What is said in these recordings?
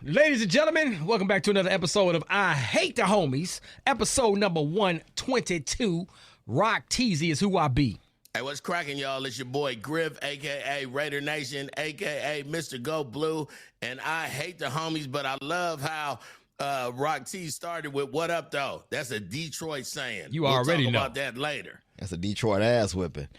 Ladies and gentlemen, welcome back to another episode of I Hate the Homies, episode number 122. Rock Teasy is who I be. Hey, what's cracking, y'all? It's your boy Griff, a.k.a. Raider Nation, a.k.a. Mr. Go Blue, and I hate the homies, but I love how Rock T started with what up, though? That's a Detroit saying. You already know. know. About that later. That's a Detroit ass whipping.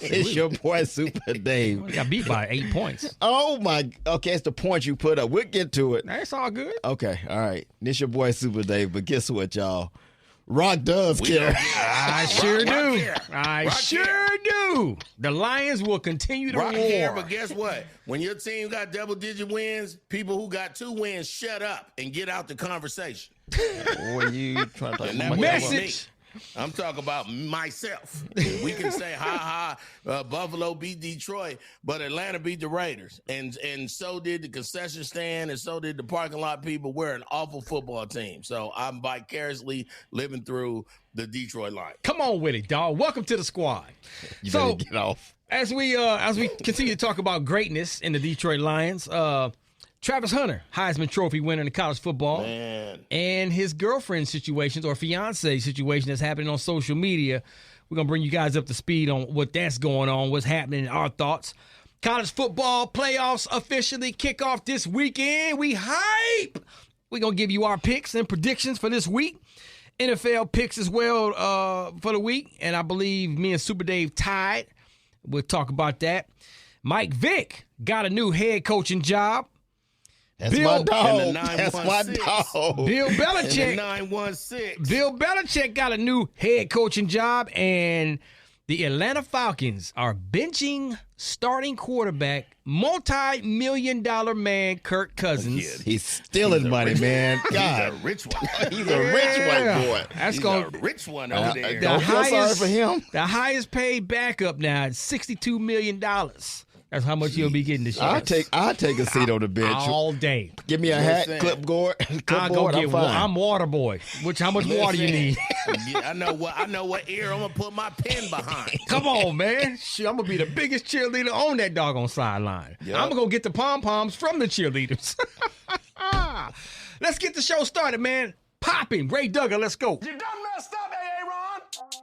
It's your boy Super Dave. We got beat by 8 points. Oh my, okay, it's the point you put up. We'll get to it. That's all good. Okay, all right. This your boy Super Dave, but guess what, y'all? Rock does care. I sure do. Care. I Rock sure care. do. The Lions will continue to Rock war. care, but guess what? When your team got double-digit wins, people who got 2 wins, shut up and get out the conversation. Boy, you trying to talk And that about Message. I'm talking about myself. We can say, Buffalo beat Detroit, but Atlanta beat the Raiders. And so did the concession stand, and so did the parking lot people. We're an awful football team. So I'm vicariously living through the Detroit Lions. Come on with it, dog. Welcome to the squad. You So, better get off. As we continue to talk about greatness in the Detroit Lions, Travis Hunter, Heisman Trophy winner in college football, Man. and his girlfriend situations or fiance situation that's happening on social media. We're going to bring you guys up to speed on what that's going on, what's happening, our thoughts. College football playoffs officially kick off this weekend. We hype. We're going to give you our picks and predictions for this week. NFL picks as well for the week, and I believe me and Super Dave tied. We'll talk about that. Mike Vick got a new head coaching job. That's Bill- my dog. And the That's my 916. dog. Bill And the Belichick. 916. Bill Belichick got a new head coaching job, and the Atlanta Falcons are benching starting quarterback, multi-million-dollar man Kirk Cousins. He's stealing money, man. God. He's a rich one. He's a rich white boy. That's He's going a rich one over there. Don't feel sorry for him. The highest paid backup now is $62 million. That's how much he'll be getting this year. I'll take a seat on the bench. all day. Give me a hat, Listen. clipboard. I'll go get I'm one. fine. I'm water boy. How much water you need? Yeah, I know what ear I'm gonna put my pen behind. Come on, man. Shit, I'm going to be the biggest cheerleader on that doggone sideline. Yep. I'm going to go get the pom-poms from the cheerleaders. Let's get the show started, man. Popping. Ray Duggar, let's go. You done messed up, Aaron.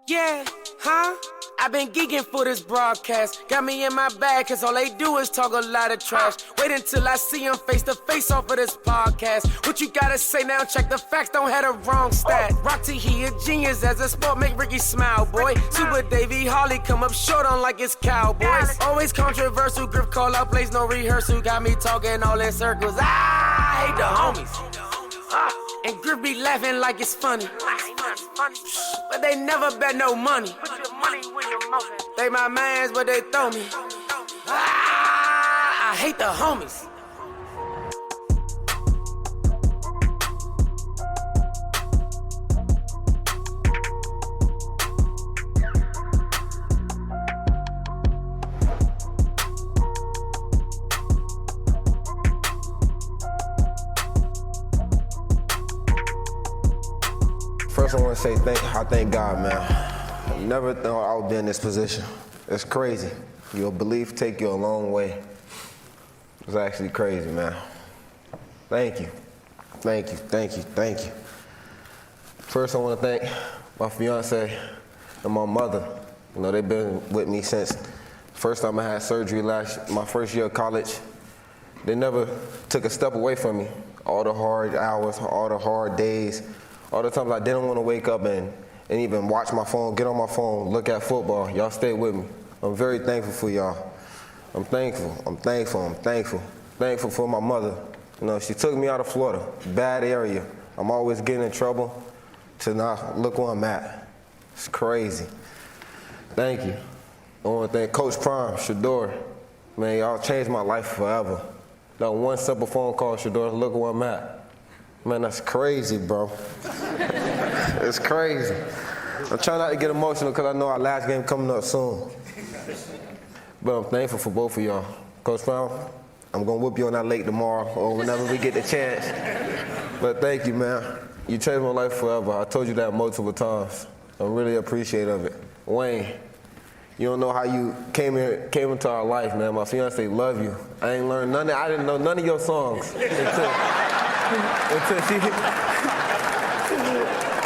Yeah, huh? I've been geeking for this broadcast. Got me in my bag, cause all they do is talk a lot of trash. Wait until I see them face to face off of this podcast. What you gotta say now? Check the facts, don't have the wrong stat. Rock T, he a genius as a sport, make Ricky smile, boy. Super Davey Harley come up short on like it's Cowboys. Always controversial, grip call out plays, no rehearsal. Got me talking all in circles. I hate the homies. And Grip be laughing like it's funny. But they never bet no money. They my mans, but they throw me. I hate the homies. First, I want to say I thank God, man. I never thought I would be in this position. It's crazy. Your belief take you a long way. It's actually crazy, man. Thank you. Thank you, thank you, thank you. First, I want to thank my fiance and my mother. You know, they've been with me since first time I had surgery my first year of college. They never took a step away from me. All the hard hours, all the hard days, all the times I didn't want to wake up and even watch my phone, get on my phone, look at football. Y'all stay with me. I'm very thankful for y'all. I'm thankful. Thankful for my mother. You know, she took me out of Florida, bad area. I'm always getting in trouble. To now, look where I'm at. It's crazy. Thank you. I want to thank Coach Prime, Shador. Man, y'all changed my life forever. That one simple phone call, Shador, look where I'm at. Man, that's crazy, bro. It's crazy. I'm trying not to get emotional because I know our last game coming up soon. But I'm thankful for both of y'all. Coach Brown, I'm going to whoop you on that lake tomorrow or whenever we get the chance. But thank you, man. You changed my life forever. I told you that multiple times. I'm really appreciative of it. Wayne, You don't know how you came into our life, man. My fiance love you. I ain't learned none. I didn't know none of your songs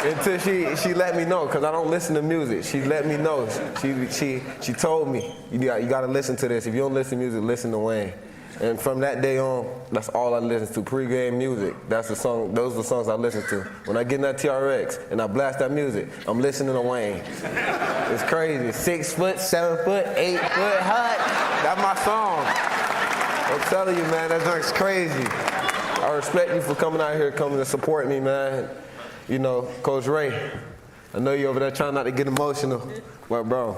until she let me know, because I don't listen to music. She let me know. She told me, you got to listen to this. If you don't listen to music, listen to Wayne. And from that day on, that's all I listen to. Pre-game music. That's the song. Those are the songs I listen to. When I get in that TRX and I blast that music, I'm listening to Wayne. It's crazy. 6 foot, 7 foot, 8 foot hot. That's my song. I'm telling you, man, that junk's crazy. I respect you for coming out here, coming to support me, man. You know, Coach Ray, I know you over there trying not to get emotional, but bro,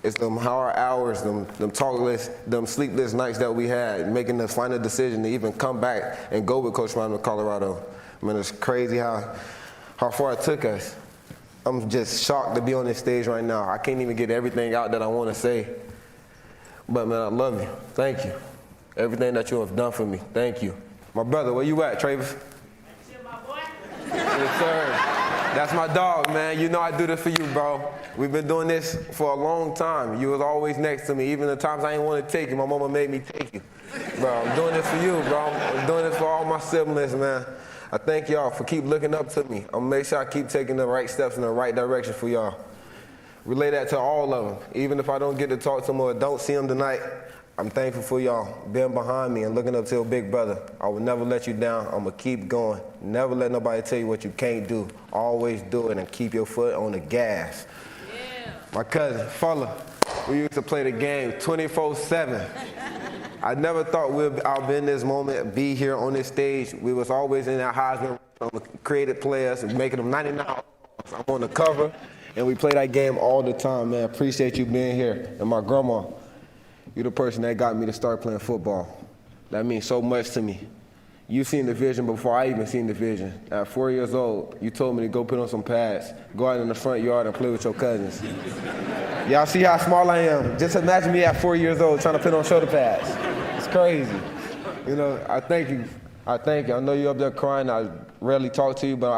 it's them hard hours, them talkless, them sleepless nights that we had, making the final decision to even come back and go with Coach Ryan to Colorado. I mean, it's crazy how far it took us. I'm just shocked to be on this stage right now. I can't even get everything out that I want to say. But man, I love you. Thank you. Everything that you have done for me, thank you. My brother, where you at, Travis? Yes, sir. That's my dog, man. You know I do this for you, bro. We've been doing this for a long time. You was always next to me. Even the times I didn't want to take you, my mama made me take you. Bro, I'm doing this for you, bro. I'm doing this for all my siblings, man. I thank y'all for keep looking up to me. I'm gonna make sure I keep taking the right steps in the right direction for y'all. Relay that to all of them. Even if I don't get to talk to them or don't see them tonight, I'm thankful for y'all being behind me and looking up to a big brother. I will never let you down. I'm going to keep going. Never let nobody tell you what you can't do. Always do it and keep your foot on the gas. Yeah. My cousin, Fuller, we used to play the game 24/7. I never thought I'd be in this moment, be here on this stage. We was always in that Heisman, creative players, and making them 99. I'm on the cover, and we play that game all the time, man. Appreciate you being here. And my grandma. You're the person that got me to start playing football. That means so much to me. You seen the vision before I even seen the vision. At 4 years old, you told me to go put on some pads, go out in the front yard and play with your cousins. Y'all see how small I am? Just imagine me at 4 years old trying to put on shoulder pads. It's crazy. You know, I thank you. I thank you. I know you're up there crying. I rarely talk to you, but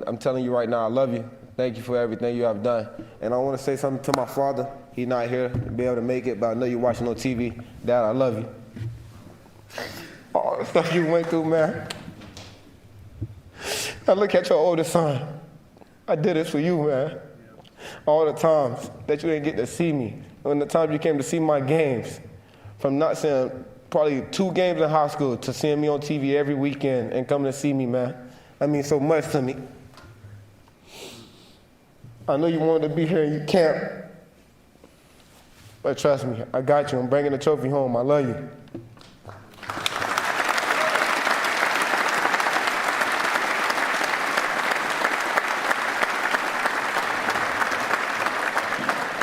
I'm telling you right now, I love you. Thank you for everything you have done. And I want to say something to my father. He's not here to be able to make it, but I know you're watching on TV. Dad, I love you. All the stuff you went through, man. I look at your oldest son. I did this for you, man. All the times that you didn't get to see me, and the times you came to see my games, from not seeing probably 2 games in high school to seeing me on TV every weekend and coming to see me, man. That means so much to me. I know you wanted to be here and you can't. But trust me, I got you. I'm bringing the trophy home. I love you.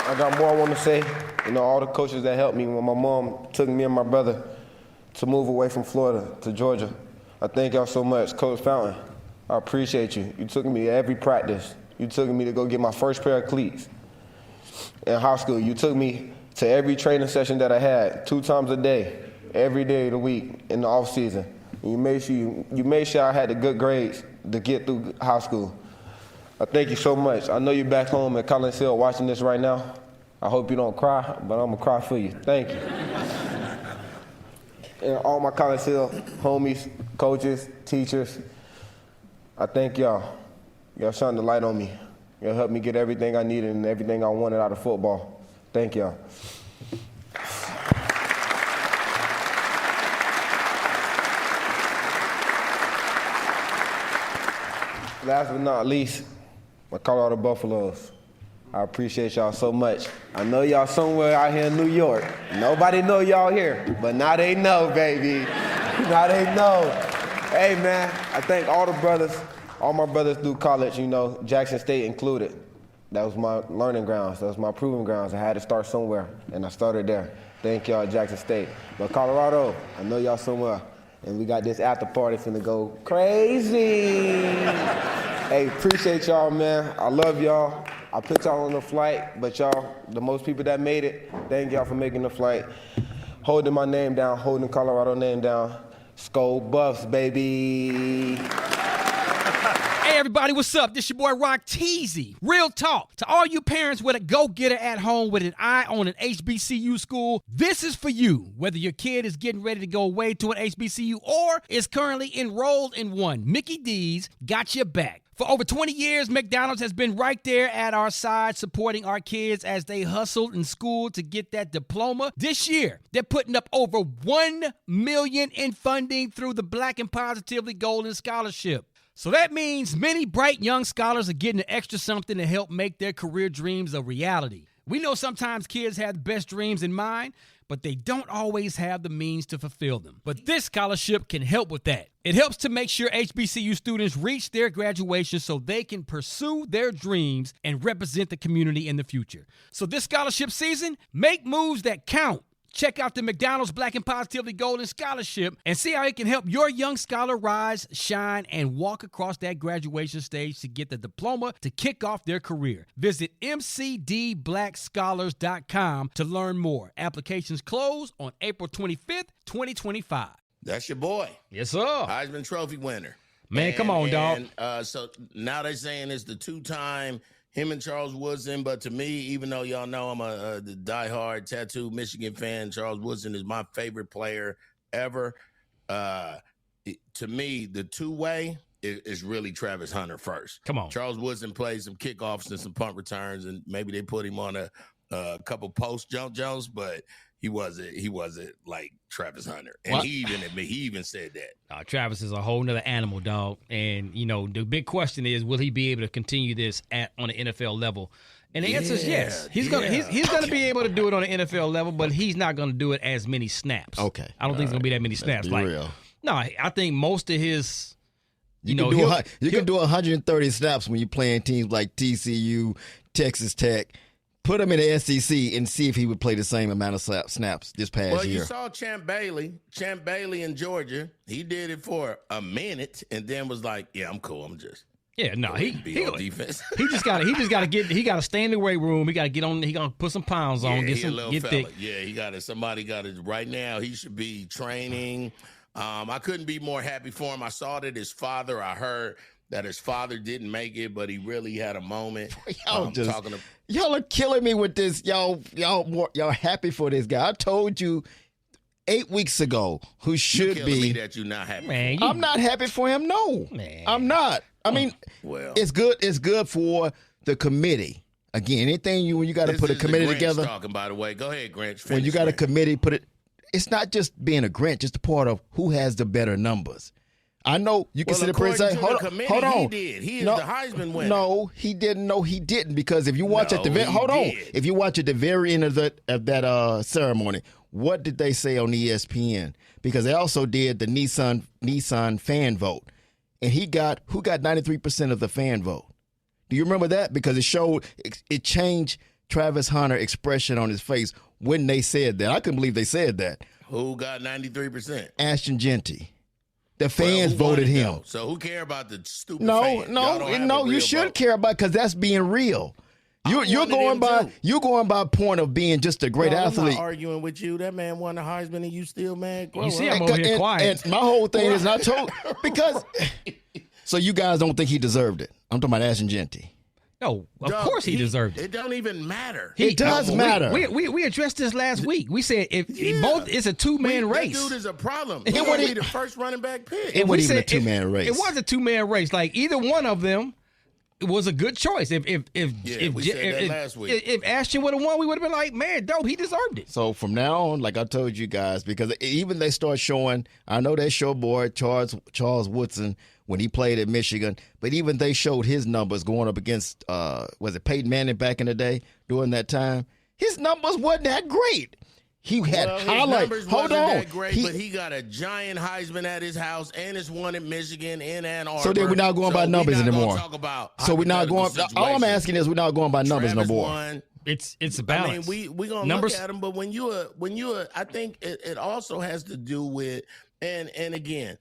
I got more I want to say. You know, all the coaches that helped me when my mom took me and my brother to move away from Florida to Georgia. I thank y'all so much. Coach Fountain, I appreciate you. You took me to every practice. You took me to go get my first pair of cleats. In high school, you took me to every training session that I had, 2 times a day, every day of the week in the off season. And you made sure I had the good grades to get through high school. I thank you so much. I know you're back home at Collins Hill watching this right now. I hope you don't cry, but I'm gonna cry for you. Thank you. And all my Collins Hill homies, coaches, teachers, I thank y'all. Y'all shine the light on me. Y'all helped me get everything I needed and everything I wanted out of football. Thank y'all. Last but not least, my Colorado Buffaloes. I appreciate y'all so much. I know y'all somewhere out here in New York. Nobody know y'all here, but now they know, baby. Now they know. Hey, man, I thank all the brothers, all my brothers through college, you know, Jackson State included. That was my learning grounds. That was my proving grounds. I had to start somewhere, and I started there. Thank y'all, Jackson State. But Colorado, I know y'all somewhere, and we got this after party finna go crazy. Hey, appreciate y'all, man. I love y'all. I put y'all on the flight, but y'all, the most people that made it, thank y'all for making the flight. Holding my name down, holding Colorado name down. Skull Buffs, baby. Hey everybody, what's up? This your boy Rock Teasy. Real talk. To all you parents with a go-getter at home with an eye on an HBCU school, this is for you. Whether your kid is getting ready to go away to an HBCU or is currently enrolled in one, Mickey D's got your back. For over 20 years, McDonald's has been right there at our side supporting our kids as they hustled in school to get that diploma. This year, they're putting up over $1 million in funding through the Black and Positively Golden Scholarship. So that means many bright young scholars are getting an extra something to help make their career dreams a reality. We know sometimes kids have the best dreams in mind, but they don't always have the means to fulfill them. But this scholarship can help with that. It helps to make sure HBCU students reach their graduation so they can pursue their dreams and represent the community in the future. So this scholarship season, make moves that count. Check out the McDonald's Black and Positively Golden Scholarship and see how it can help your young scholar rise, shine, and walk across that graduation stage to get the diploma to kick off their career. Visit mcdblackscholars.com to learn more. Applications close on April 25th, 2025. That's your boy. Yes, sir. Heisman Trophy winner. Man, come on, dog. So now they're saying it's the two-time him and Charles Woodson, but to me, even though y'all know I'm a diehard tattoo Michigan fan, Charles Woodson is my favorite player ever. To me, the two-way is really Travis Hunter first. Come on. Charles Woodson played some kickoffs and some punt returns, and maybe they put him on a couple post jump jumps, but he wasn't like Travis Hunter. And he even said that. Travis is a whole nother animal, dog. And, you know, the big question is, will he be able to continue this on the NFL level? And the answer is yes. He's gonna be able to do it on the NFL level, but he's not gonna do it as many snaps. Okay. I don't think it's gonna be that many snaps. Like, real. No, I think most of his You can do 130 snaps when you're playing teams like TCU, Texas Tech. Put him in the SEC and see if he would play the same amount of snaps this past year. Well, you saw Champ Bailey in Georgia. He did it for a minute and then was like, "Yeah, I'm cool. I'm just." Yeah, no, he on defense. he just got to stay in the weight room. He got to get on. He gonna put some pounds on. Get thick. Yeah, he got it. Somebody got it right now. He should be training. I couldn't be more happy for him. I saw that his father. I heard that his father didn't make it, but he really had a moment. Y'all are killing me with this. Y'all happy for this guy. I told you 8 weeks ago who should be. Me that you're not happy. Man, I'm not happy for him. No, man. I'm not. I mean, it's good. It's good for the committee. Again, anything when you got to put a committee together. Talking, by the way, go ahead, Grinch. When you got a committee, put it. It's not just being a Grinch. It's the part of who has the better numbers. I know you can sit there and say, hold on. He did. He is the Heisman winner. No, he didn't. No, he didn't. Because if you watch at the if you watch at the very end of that ceremony, what did they say on ESPN? Because they also did the Nissan fan vote, and who got 93% of the fan vote. Do you remember that? Because it changed Travis Hunter expression on his face when they said that. I couldn't believe they said that. Who got 93%? Ashton Genty. The fans voted him. Though? So who care about the stupid fans? No. You should care about because that's being real. You're going by point of being just a great athlete. I'm not arguing with you. That man won the Heisman and you still mad. You see, I'm over here quiet. And my whole thing is not told because. So you guys don't think he deserved it? I'm talking about Ashton Genty. No, of course he deserved it. It don't even matter. It does matter. We addressed this last week. We said it's a two-man race. That dude is a problem. He would be the first running back pick. It wasn't even a two-man race. It was a two-man race. Like either one of them was a good choice. If Ashton would have won, we would have been like, man, dope, he deserved it. So from now on, like I told you guys, because even they start showing, I know they show boy Charles Woodson when he played at Michigan, but even they showed his numbers going up against, was it Peyton Manning back in the day during that time? His numbers wasn't that great. He had highlights. Hold on. That great, but he got a giant Heisman at his house, and it's one in Michigan, in Ann Arbor. So then we're not going by numbers anymore. So we're not going. All I'm asking is we're not going by numbers no more. Won. It's a balance. I mean, we gonna look at them, but when you I think it also has to do with and again,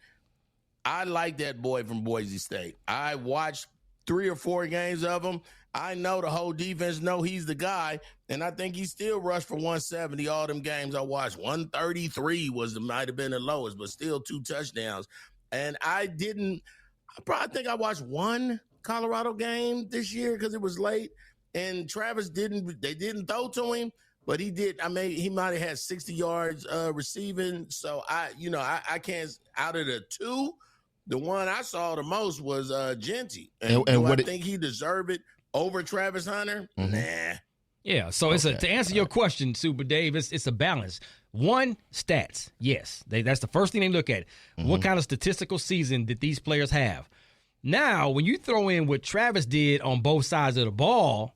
I like that boy from Boise State. I watched 3 or 4 games of him. I know the whole defense know he's the guy, and I think he still rushed for 170 all them games I watched. 133 might have been the lowest, but still 2 touchdowns. And I I think I watched one Colorado game this year because it was late, and Travis didn't throw to him, but he did. I mean, he might have had 60 yards receiving. So I can't. Out of the two, the one I saw the most was Genty, and do I think he deserved it over Travis Hunter? Mm-hmm. Nah. Yeah, so to answer your question, Super Dave, it's a balance. One, stats. Yes, that's the first thing they look at. Mm-hmm. What kind of statistical season did these players have? Now, when you throw in what Travis did on both sides of the ball.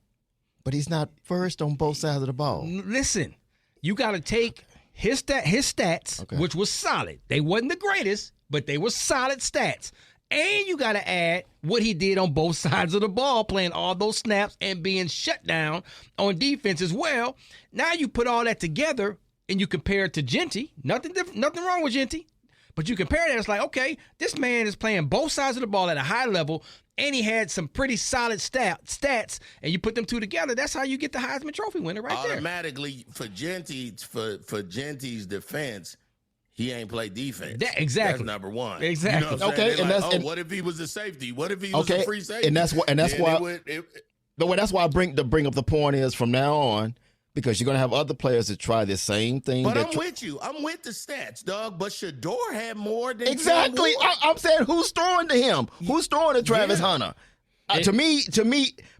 But he's not first on both sides of the ball. Listen, you got to take his stats, which was solid. They wasn't the greatest, but they were solid stats. And you got to add what he did on both sides of the ball, playing all those snaps and being shut down on defense as well. Now you put all that together and you compare it to Genty. Nothing wrong with Genty. But you compare that, it's like, okay, this man is playing both sides of the ball at a high level, and he had some pretty solid stats, and you put them two together, that's how you get the Heisman Trophy winner right there. Automatically, for Genty's defense, he ain't played defense. Exactly. That's number one. Exactly. You know what Okay, and what if he was a safety? What if he was a free safety? And that's why. That's why I bring up the point is from now on, because you're going to have other players that try the same thing. But I'm with you. I'm with the stats, dog. But Shador had more than exactly. I'm saying who's throwing to him? Who's throwing to Travis Hunter? To me,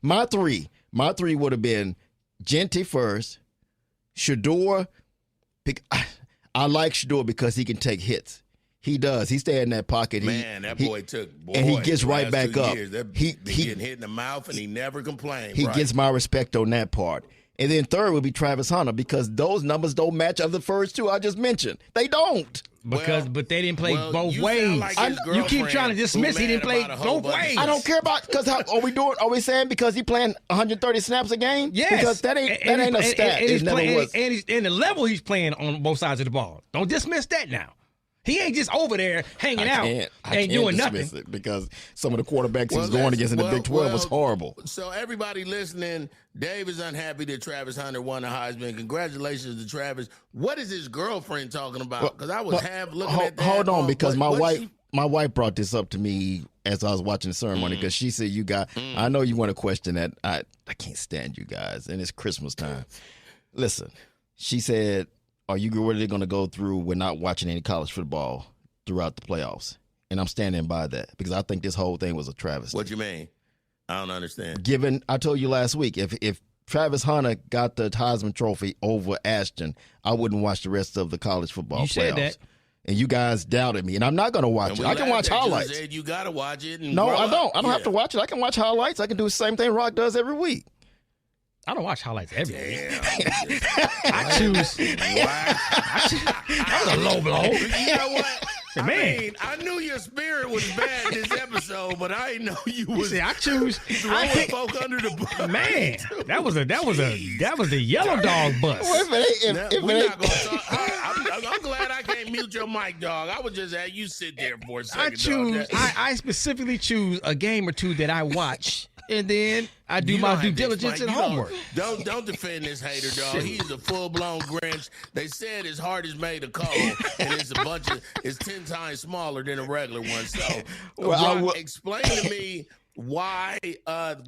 my three would have been Genty first, Shador. I like Shador because he can take hits. He does. He stay in that pocket. That boy and he gets right back up. He getting hit in the mouth, and he never complained. He gets my respect on that part. And then third would be Travis Hunter because those numbers don't match of the first two I just mentioned. They don't. But they didn't play both ways. Like you keep trying to dismiss he didn't play both ways. I don't care about because are we saying because he playing 130 snaps a game? Yes. Because that ain't a stat. And the level he's playing on both sides of the ball. Don't dismiss that now. He ain't just over there hanging out and doing nothing. It because some of the quarterbacks he was going against in the Big 12 was horrible. So everybody listening, Dave is unhappy that Travis Hunter won the Heisman. Congratulations to Travis. What is his girlfriend talking about? Because I was half looking at that. Hold on, because my wife brought this up to me as I was watching the ceremony because she said, I know you want to question that. I can't stand you guys, and it's Christmas time. Listen, she said, are you really going to go through with not watching any college football throughout the playoffs? And I'm standing by that because I think this whole thing was a travesty. What you mean? I don't understand. I told you last week, if Travis Hunter got the Heisman Trophy over Ashton, I wouldn't watch the rest of the college football playoffs. You said that. And you guys doubted me, and I'm not going to watch it. I can watch highlights. You said you got to watch it. No, I don't. I don't have to watch it. I can watch highlights. I can do the same thing Rock does every week. I don't watch highlights every week. I choose. That was a low blow. You know what? Man. I knew your spirit was bad this episode, but I didn't know you was. I choose. Throwing folk under the bus. Man, that was the yellow dog bus. I'm glad I can't mute your mic, dog. I would just have you sit there for a second. I specifically choose a game or two that I watch. And then I do my due diligence and homework. Don't defend this hater, dog. He's a full-blown Grinch. They said his heart is made of coal, and it's 10 times smaller than a regular one. So, Rock, explain to me why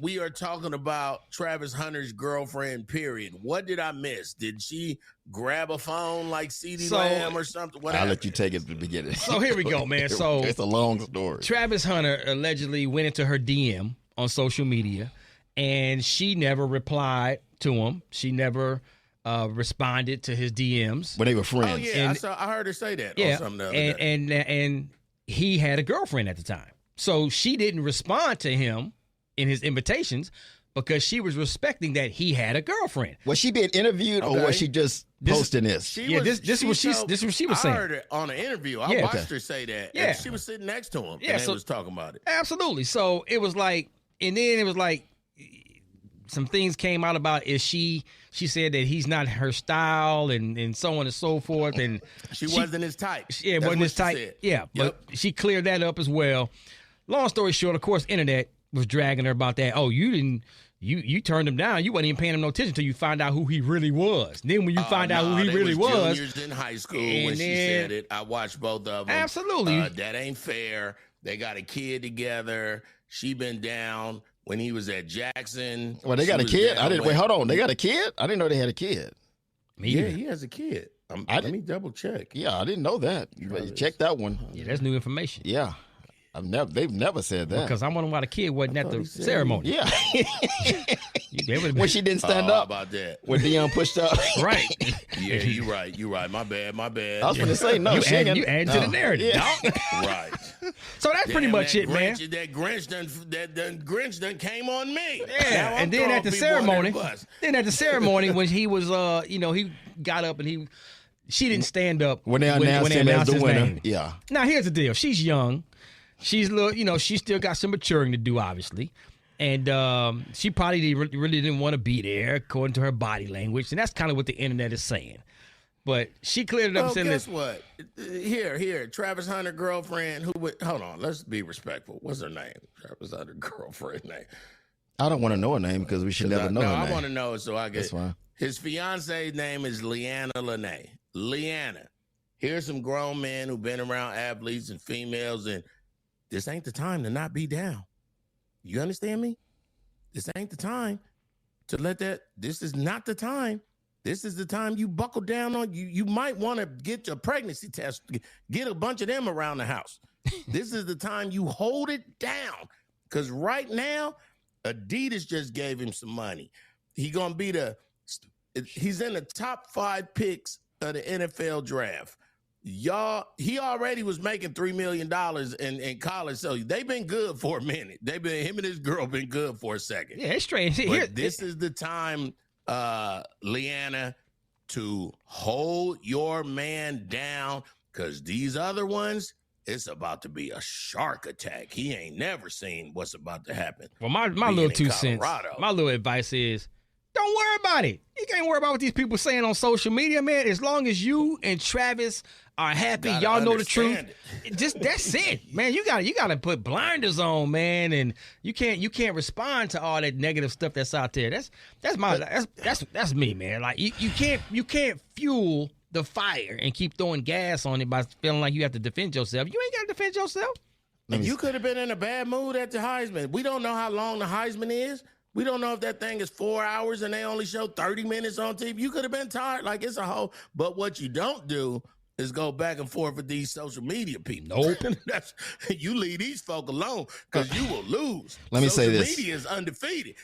we are talking about Travis Hunter's girlfriend, period. What did I miss? Did she grab a phone like CeeDee Lamb or something? I'll let you take it at the beginning. So here we go, man. So it's a long story. Travis Hunter allegedly went into her DM on social media, and she never replied to him. She never responded to his DMs. But they were friends. Oh, yeah, I heard her say that on something the other day. And he had a girlfriend at the time. So she didn't respond to him in his invitations because she was respecting that he had a girlfriend. Was she being interviewed or was she just posting this? This is what she was saying. I heard it on an interview. I watched her say that. Yeah. And she was sitting next to him and they was talking about it. Absolutely. So it was like, and then it was like some things came out about she said that he's not her style and so on and so forth. And she wasn't his type. Yeah, wasn't his type. Yeah, but she cleared that up as well. Long story short, of course, internet was dragging her about that. Oh, you turned him down. You wasn't even paying him no attention until you find out who he really was. Then when you find out who he really was. Juniors in high school when she said it. I watched both of them. Absolutely. That ain't fair. They got a kid together. She been down when he was at Jackson. Well, they got a kid? Wait, hold on. They got a kid? I didn't know they had a kid. Yeah, he has a kid. Let me double check. Yeah, I didn't know that. You check that one. Yeah, that's new information. Yeah. They've never said that. Because I'm wondering why the kid wasn't at the ceremony. Yeah. Been... When she didn't stand up. How about that? When Dion pushed up. Right. Yeah, you're right. You're right. My bad. I was going to say, no. You add to the narrative. Yeah. Right. So that's pretty much it, man. That Grinch done came on me. Yeah. And then at the ceremony, when he was, he got up and she didn't stand up when they announced him as the winner. Name. Yeah. Now here's the deal. She's young. She's little, she still got some maturing to do, obviously. And she probably really didn't want to be there, according to her body language. And that's kind of what the internet is saying. But she cleared it up and said, guess what? Here, Travis Hunter girlfriend, hold on, let's be respectful. What's her name? Travis Hunter girlfriend name. I don't want to know her name because we should never know her name. I want to know it so I get That's fine. His fiance's name is Leanna Lene. Leanna. Here's some grown men who've been around athletes and females, and this ain't the time to not be down. You understand me? This ain't the time to let that. This is not the time. This is the time you buckle down on. You might want to get your pregnancy test. Get a bunch of them around the house. This is the time you hold it down. Because right now, Adidas just gave him some money. He's in the top 5 picks of the NFL draft. Y'all, he already was making $3 million in college, so they've been good for a minute. Him and his girl been good for a second. Yeah, it's strange. This is the time, Leanna, to hold your man down, because these other ones, it's about to be a shark attack. He ain't never seen what's about to happen. Well, my little 2 cents, my little advice is, don't worry about it. You can't worry about what these people saying on social media, man. As long as you and Travis are happy, y'all know the truth. That's it, man. You gotta put blinders on, man, and you can't respond to all that negative stuff that's out there. That's me, man. Like you can't fuel the fire and keep throwing gas on it by feeling like you have to defend yourself. You ain't gotta defend yourself. And you could have been in a bad mood at the Heisman. We don't know how long the Heisman is. We don't know if that thing is 4 hours and they only show 30 minutes on TV. You could have been tired. Like, it's a whole. But what you don't do is go back and forth with these social media people. Nope. You leave these folk alone because you will lose. Let me say this. Social media is undefeated.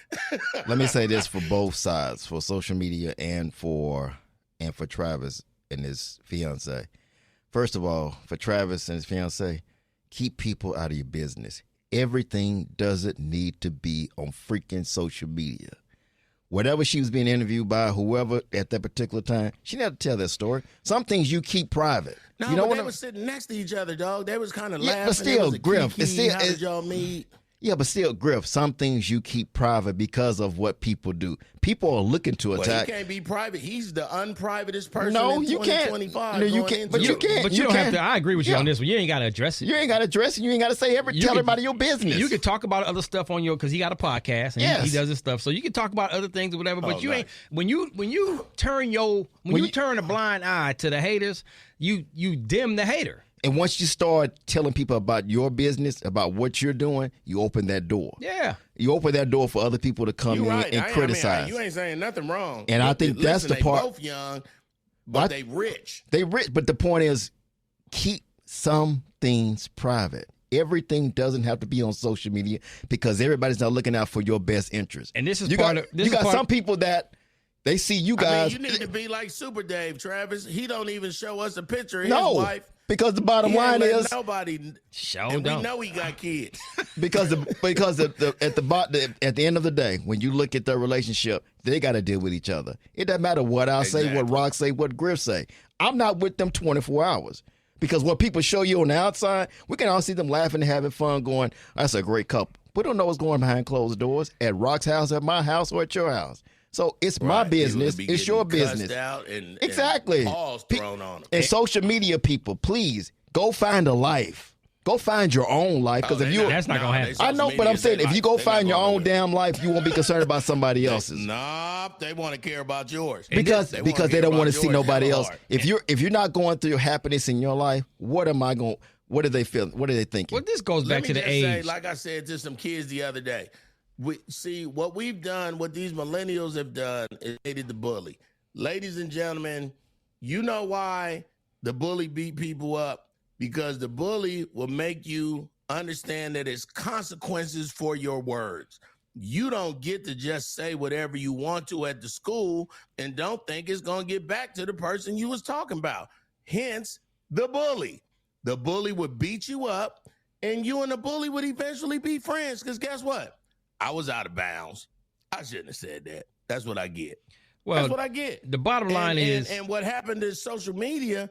Let me say this for both sides, for social media and for Travis and his fiance. First of all, for Travis and his fiance, keep people out of your business. Everything doesn't need to be on freaking social media. Whatever she was being interviewed by, whoever at that particular time, she didn't have to tell that story. Some things you keep private. No, you know but they were sitting next to each other, dog. They was kind of laughing. But still, Griff, how did y'all meet? Yeah, but still, Griff, some things you keep private because of what people do. People are looking to attack. He can't be private. He's the unprivatest person in 2025. No, you can't. But you can't. But you don't have to. I agree with you on this one. You ain't got to address it. You ain't got to address it. You ain't got to say tell everybody your business. You can talk about other stuff on because he got a podcast and he does his stuff. So you can talk about other things or whatever. But you ain't when you turn a blind eye to the haters, you dim the hater. And once you start telling people about your business, about what you're doing, you open that door. Yeah. You open that door for other people to come in and criticize. You ain't saying nothing wrong. And I think that's the part. They both young, but they rich. They rich, but the point is, keep some things private. Everything doesn't have to be on social media because everybody's not looking out for your best interest. And this is you got some people that they see you guys. You need to be like Super Dave, Travis. He don't even show us a picture of his wife. Because the bottom line is nobody. We know he got kids. because at the end of the day, when you look at their relationship, they got to deal with each other. It doesn't matter what I say, what Rock say, what Griff say. I'm not with them 24 hours because what people show you on the outside, we can all see them laughing and having fun, going, "That's a great couple." We don't know what's going behind closed doors at Rock's house, at my house, or at your house. So it's my business. It's your business. Exactly. And balls thrown on them. And social media people, please go find a life. Go find your own life. Because that's not gonna happen. I know, but I'm saying if you go find your own damn life, you won't be concerned about somebody else's. They want to care about yours because they don't want to see nobody else. If you're not going through happiness in your life, what am I going? What are they feeling? What are they thinking? Well, this goes back to the age. Say, like I said to some kids the other day, what we've done, what these millennials have done is hated the bully. Ladies and gentlemen, you know why the bully beat people up? Because the bully will make you understand that it's consequences for your words. You don't get to just say whatever you want to at the school and don't think it's going to get back to the person you was talking about. Hence, the bully. The bully would beat you up, and you and the bully would eventually be friends. Because guess what? I was out of bounds. I shouldn't have said that. That's what I get. Well, that's what I get. The bottom line is... And what happened is social media,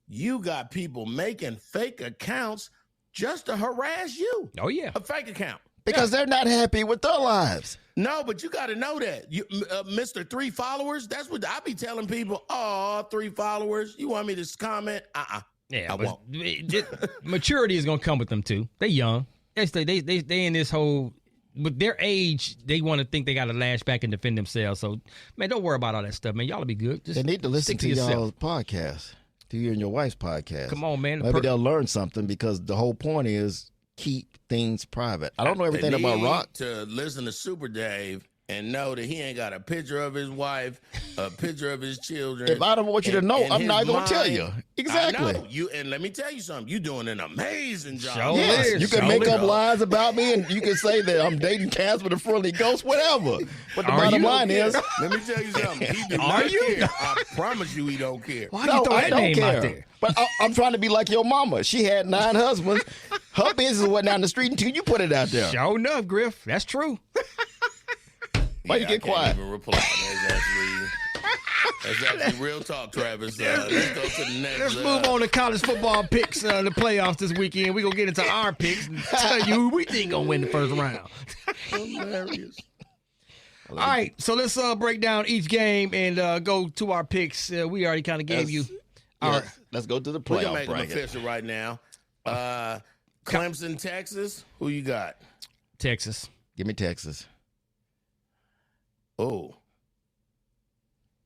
you got people making fake accounts just to harass you. Oh, yeah. A fake account. Because they're not happy with their lives. No, but you got to know that. You, Mr. 3 followers, that's what I be telling people. Oh, 3 followers. You want me to comment? Yeah, I won't. Maturity is going to come with them, too. They young. They in this whole... With their age, they want to think they got to lash back and defend themselves. So, man, don't worry about all that stuff, man. Y'all will be good. Just they need to listen to yourself. y'all's podcast, to you and your wife's podcast. Come on, man. Maybe they'll learn something because the whole point is keep things private. I don't know everything about rock. To listen to Super Dave and know that he ain't got a picture of his wife, a picture of his children. If I don't want you to know, I'm not going to tell you. Exactly. I know. And let me tell you something. You're doing an amazing job. Yes, you can make up lies about me, and you can say that I'm dating Casper the Friendly Ghost, whatever. But the bottom line is, let me tell you something. He do not care. I promise you, he don't care. Why do you throw that name out there? But I'm trying to be like your mama. She had 9 husbands. Her business went down the street until you put it out there. Sure enough, Griff. That's true. Why you get quiet? Even reply. That's actually real talk, Travis. Let's go to the next. Let's move on to college football picks, the playoffs this weekend. We're going to get into our picks and tell you who we think going to win the first round. Hilarious. All right, so let's break down each game and go to our picks. We already kind of gave you our... Let's go to the We playoff can make them bracket. official right now. Clemson, Texas. Who you got? Texas. Give me Texas. Oh.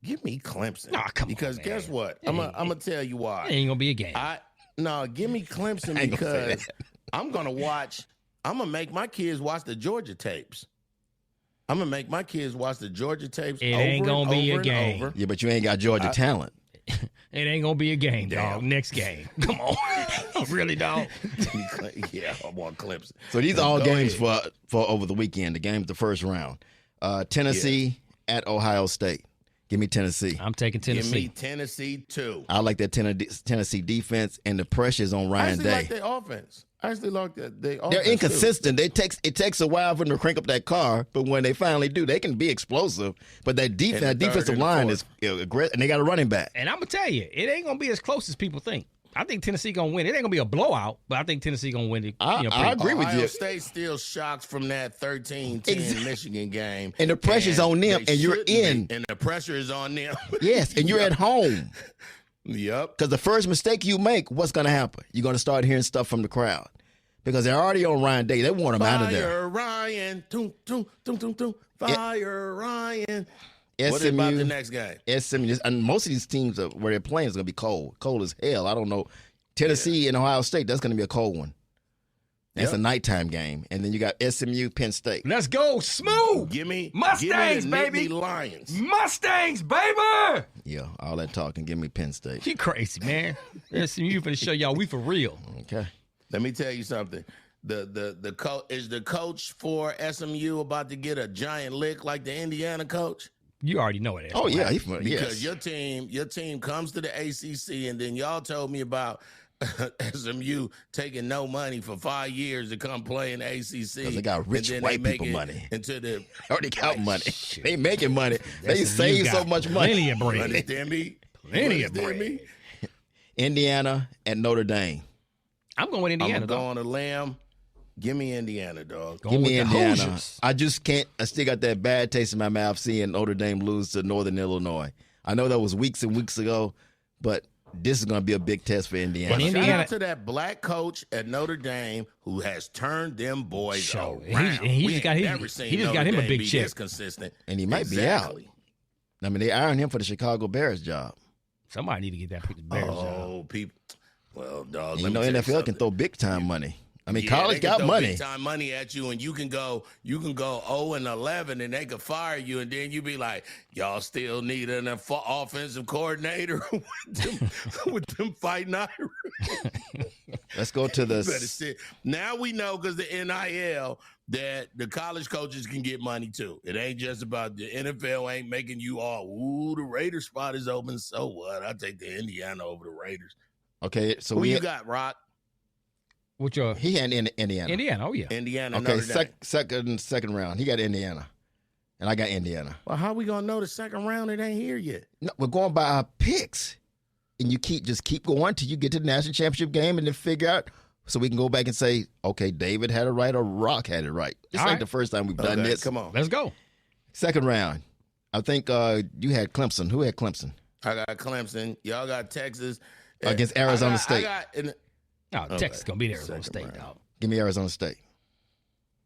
Give me Clemson. Nah, come on, because man. guess what? I'm gonna tell you why. It ain't going to be a game. Give me Clemson because I'm gonna make my kids watch the Georgia tapes. I'm gonna make my kids watch the Georgia tapes. It ain't gonna be a game. Yeah, but you ain't got Georgia talent. It ain't going to be a game, dog. Next game. Come on. Really, dog? Yeah, I want Clemson. So these are all games for over the weekend. The game's the first round. Tennessee at Ohio State. Give me Tennessee. I'm taking Tennessee. Give me Tennessee, too. I like that Tennessee defense, and the pressure's on Ryan Day. I like their offense. I actually like that. They're inconsistent. It takes a while for them to crank up that car, but when they finally do, they can be explosive. But that defensive line is aggressive, and they got a running back. And I'm going to tell you, it ain't going to be as close as people think. I think Tennessee going to win. It ain't going to be a blowout, but I think Tennessee going to win it. I agree with you. Ohio State still shocked from that 13-10 Michigan game. And the pressure's on them, and you're in. And the pressure is on them. Yes, and you're at home. Yep. Because the first mistake you make, what's going to happen? You're going to start hearing stuff from the crowd. Because they're already on Ryan Day. They want him out of there. Fire Ryan. Toom, toom, toom, toom, toom. Fire Ryan. SMU, what about the next game? SMU, and most of these teams where they're playing is going to be cold. Cold as hell. I don't know. Tennessee and Ohio State, that's going to be a cold one. That's a nighttime game. And then you got SMU, Penn State. Let's go. Smooth. Give me Mustangs, the baby. Lions. Mustangs, baby. Yeah, all that talking. Give me Penn State. You crazy, man. SMU for the show y'all. We for real. Okay. Let me tell you something. The coach is the coach for SMU about to get a giant lick like the Indiana coach. You already know it. Oh yeah, because your team comes to the ACC, and then y'all told me about SMU taking no money for 5 years to come play in the ACC. Because they got rich white people money. Into the already got money. They making money. They save so much money. Plenty of bread. Understand me? Plenty of bread. Indiana and Notre Dame. I'm going with Indiana. I'm going to Lamb. Give me Indiana, dog. Give me Indiana. I just can't. I still got that bad taste in my mouth seeing Notre Dame lose to Northern Illinois. I know that was weeks and weeks ago, but this is going to be a big test for Indiana. But shout out to that black coach at Notre Dame who has turned them boys around. He just got him a big check. Consistent. And he might be out. I mean, they ironed him for the Chicago Bears job. Somebody need to get that Bears job. People. Well, dog, You know, NFL can throw big time money. I mean, college they can got throw money. big time money at you, and you can go 0-11, and they could fire you, and then you be like, y'all still need an offensive coordinator with them fighting Irish. Let's go to the. Now we know, because the NIL, that the college coaches can get money too. It ain't just about the NFL ain't making you all, the Raiders spot is open. So what? I take the Indiana over the Raiders. Okay, so Who you got, Rock? Which he had Indiana. Indiana, oh yeah. Indiana. Okay, second round. He got Indiana, and I got Indiana. Well, how we gonna know the second round? It ain't here yet. No, we're going by our picks, and you keep going till you get to the national championship game, and then figure out so we can go back and say, okay, David had it right or Rock had it right. This ain't the first time we've done this. Come on, let's go. Second round. I think you had Clemson. Who had Clemson? I got Clemson. Y'all got Texas against Arizona State. Texas gonna beat Arizona State, dog. Give me Arizona State.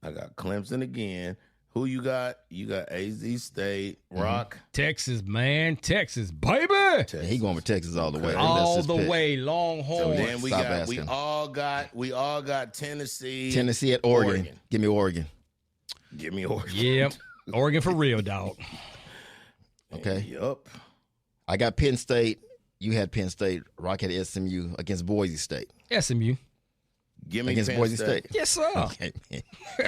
I got Clemson again. Who you got? You got AZ State, Rock. Texas, man. Texas, baby. Yeah, he going with Texas all the way. All the way, Longhorn. So then we all got Tennessee. Tennessee at Oregon. Give me Oregon. Give me Oregon. Yep. Oregon for real, dog. Okay. Yup. I got Penn State. You had Penn State. Rock had SMU against Boise State. SMU. Give me against Penn Boise State. Yes, sir. Okay, man.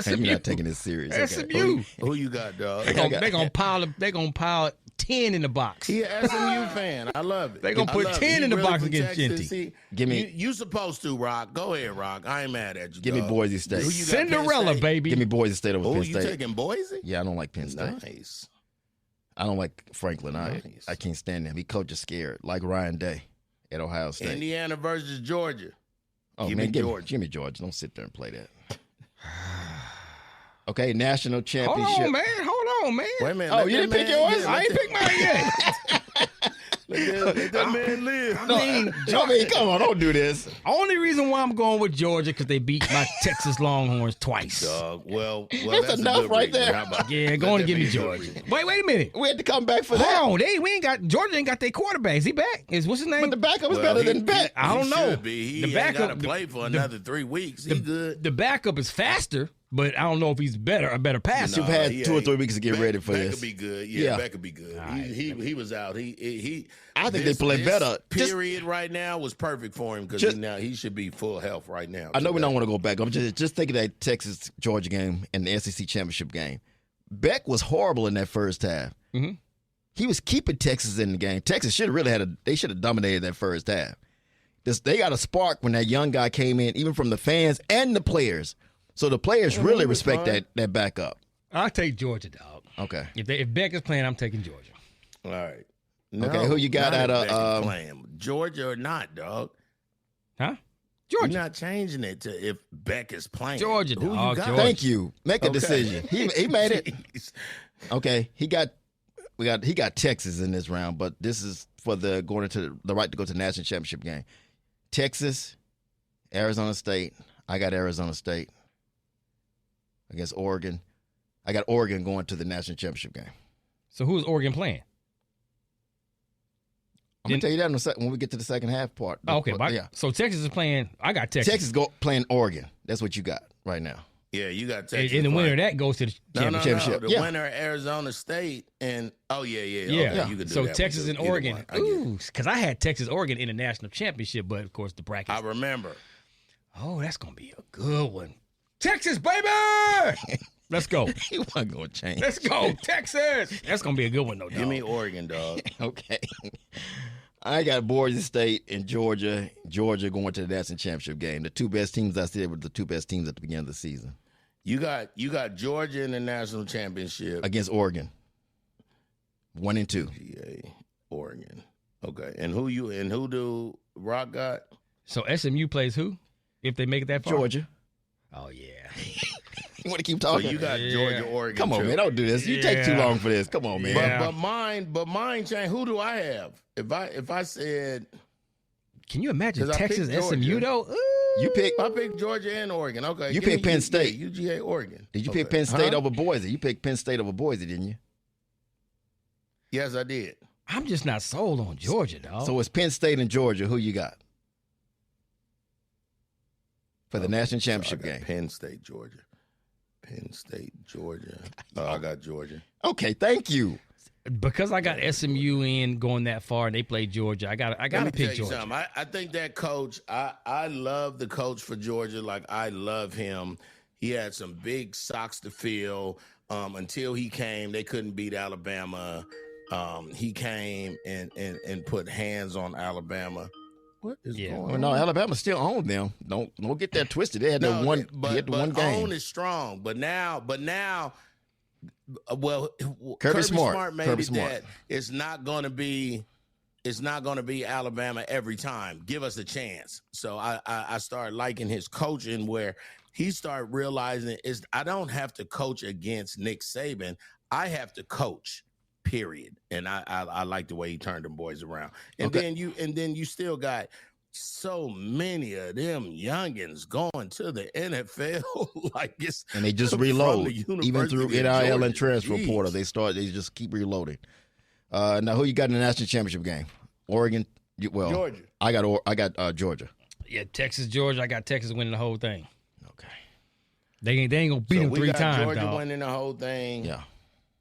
You're not taking this serious. SMU. Who you got, dog? They gonna pile 10 in the box. He an SMU fan. I love it. They gonna put 10 in the box against Genty. Give me. You supposed to, Rock. Go ahead, Rock. I ain't mad at you. Give me Boise State. Who you got, Cinderella, baby. Give me Boise State over Penn State. You taking Boise? Yeah, I don't like Penn State. Nice. I don't like Franklin. Nice. I can't stand him. He coaches scared, like Ryan Day at Ohio State. Indiana versus Georgia. Oh, give man, me Georgia. Give me Georgia. Don't sit there and play that. Okay, national championship. Hold on, man. Wait a minute. Oh, you didn't pick yours? I ain't pick mine yet. Let that man live. I mean, come on, don't do this. Only reason why I'm going with Georgia because they beat my Texas Longhorns twice. Well, that's enough right there. Yeah, go on and give me Georgia. Wait a minute. We had to come back for that. Hold on, Georgia ain't got their quarterback. Is he back? What's his name? But the backup is better than Beck. I don't know. He The ain't backup got to play for another 3 weeks. He good. The backup is faster, but I don't know if he's a better passer. You've had 2 or 3 weeks to get ready for Beck this. could be good. Yeah, Beck could be good. He was out. I think they play better. Period right now was perfect for him because now he should be full health right now. I know we don't want to go back. I'm just thinking that Texas Georgia game and the SEC championship game. Beck was horrible in that first half. Mm-hmm. He was keeping Texas in the game. Texas should have really they should have dominated that first half. They got a spark when that young guy came in, even from the fans and the players. So the players really respect that backup. I'll take Georgia, dog. Okay. If Beck is playing, I'm taking Georgia. All right. Okay, who you got out of playing? Georgia or not, dog? Huh? Georgia. You're not changing it to if Beck is playing. Georgia, Who dog. you got? Georgia. Thank you. Make a decision. He made it. Okay, he got Texas in this round, but this is for the going into the right to go to the national championship game. Texas, Arizona State. I got Arizona State against Oregon. I got Oregon going to the national championship game. So who's Oregon playing? I'm gonna tell you that when we get to the second half part. Okay, yeah. So Texas is playing. I got Texas. Texas playing Oregon. That's what you got right now. Yeah, you got Texas. And the winner of that goes to the championship. The winner of Arizona State and yeah. Okay, you can do so that. Texas and Oregon. Ooh, because I had Texas Oregon in the national championship, but of course the bracket. I remember. Oh, that's gonna be a good one. Texas, baby. Let's go. He wasn't gonna change. Let's go, Texas. That's gonna be a good one, though. Give me Oregon, dog. Okay. I got Boise State and Georgia. Georgia going to the national championship game. The 2 best teams I said were the 2 best teams at the beginning of the season. You got Georgia in the national championship against Oregon. 1 and 2. GA, Oregon. Okay. And who do Rock got? So SMU plays who? If they make it that far? Georgia. Oh yeah. You want to keep talking? So you got Georgia, Oregon. Come on, man. Don't do this. You take too long for this. Come on, man. But mine change. Who do I have? If I said, can you imagine Texas SMU though? Ooh. I picked Georgia and Oregon. Okay. You picked Penn State. UGA, Oregon. Did you pick Penn State over Boise? You picked Penn State over Boise, didn't you? Yes, I did. I'm just not sold on Georgia, dog. So it's Penn State and Georgia. Who you got? for the national championship I got game. Penn State, Georgia. Penn State, Georgia. Oh, I got Georgia. Okay, thank you. Because I got SMU in going that far and they played Georgia, I got to pick Georgia. I think that coach, I love the coach for Georgia. Like, I love him. He had some big socks to fill. Until he came, they couldn't beat Alabama. He came and put hands on Alabama. What is going on? Well, no, Alabama still owned them. Don't get that twisted. They had that one. But one game. own is strong. But now, well, Kirby Smart made it that it's not going to be Alabama every time. Give us a chance. So I started liking his coaching, where he started realizing I don't have to coach against Nick Saban. I have to coach. Period. And I like the way he turned them boys around. And then you still got so many of them youngins going to the NFL and they just reload. Even through NIL and transfer portal, they just keep reloading. Now who you got in the national championship game? Oregon. Georgia. I got Georgia. Yeah, Texas, Georgia. I got Texas winning the whole thing. Okay. They ain't gonna beat them 3 times. Georgia winning the whole thing. Yeah.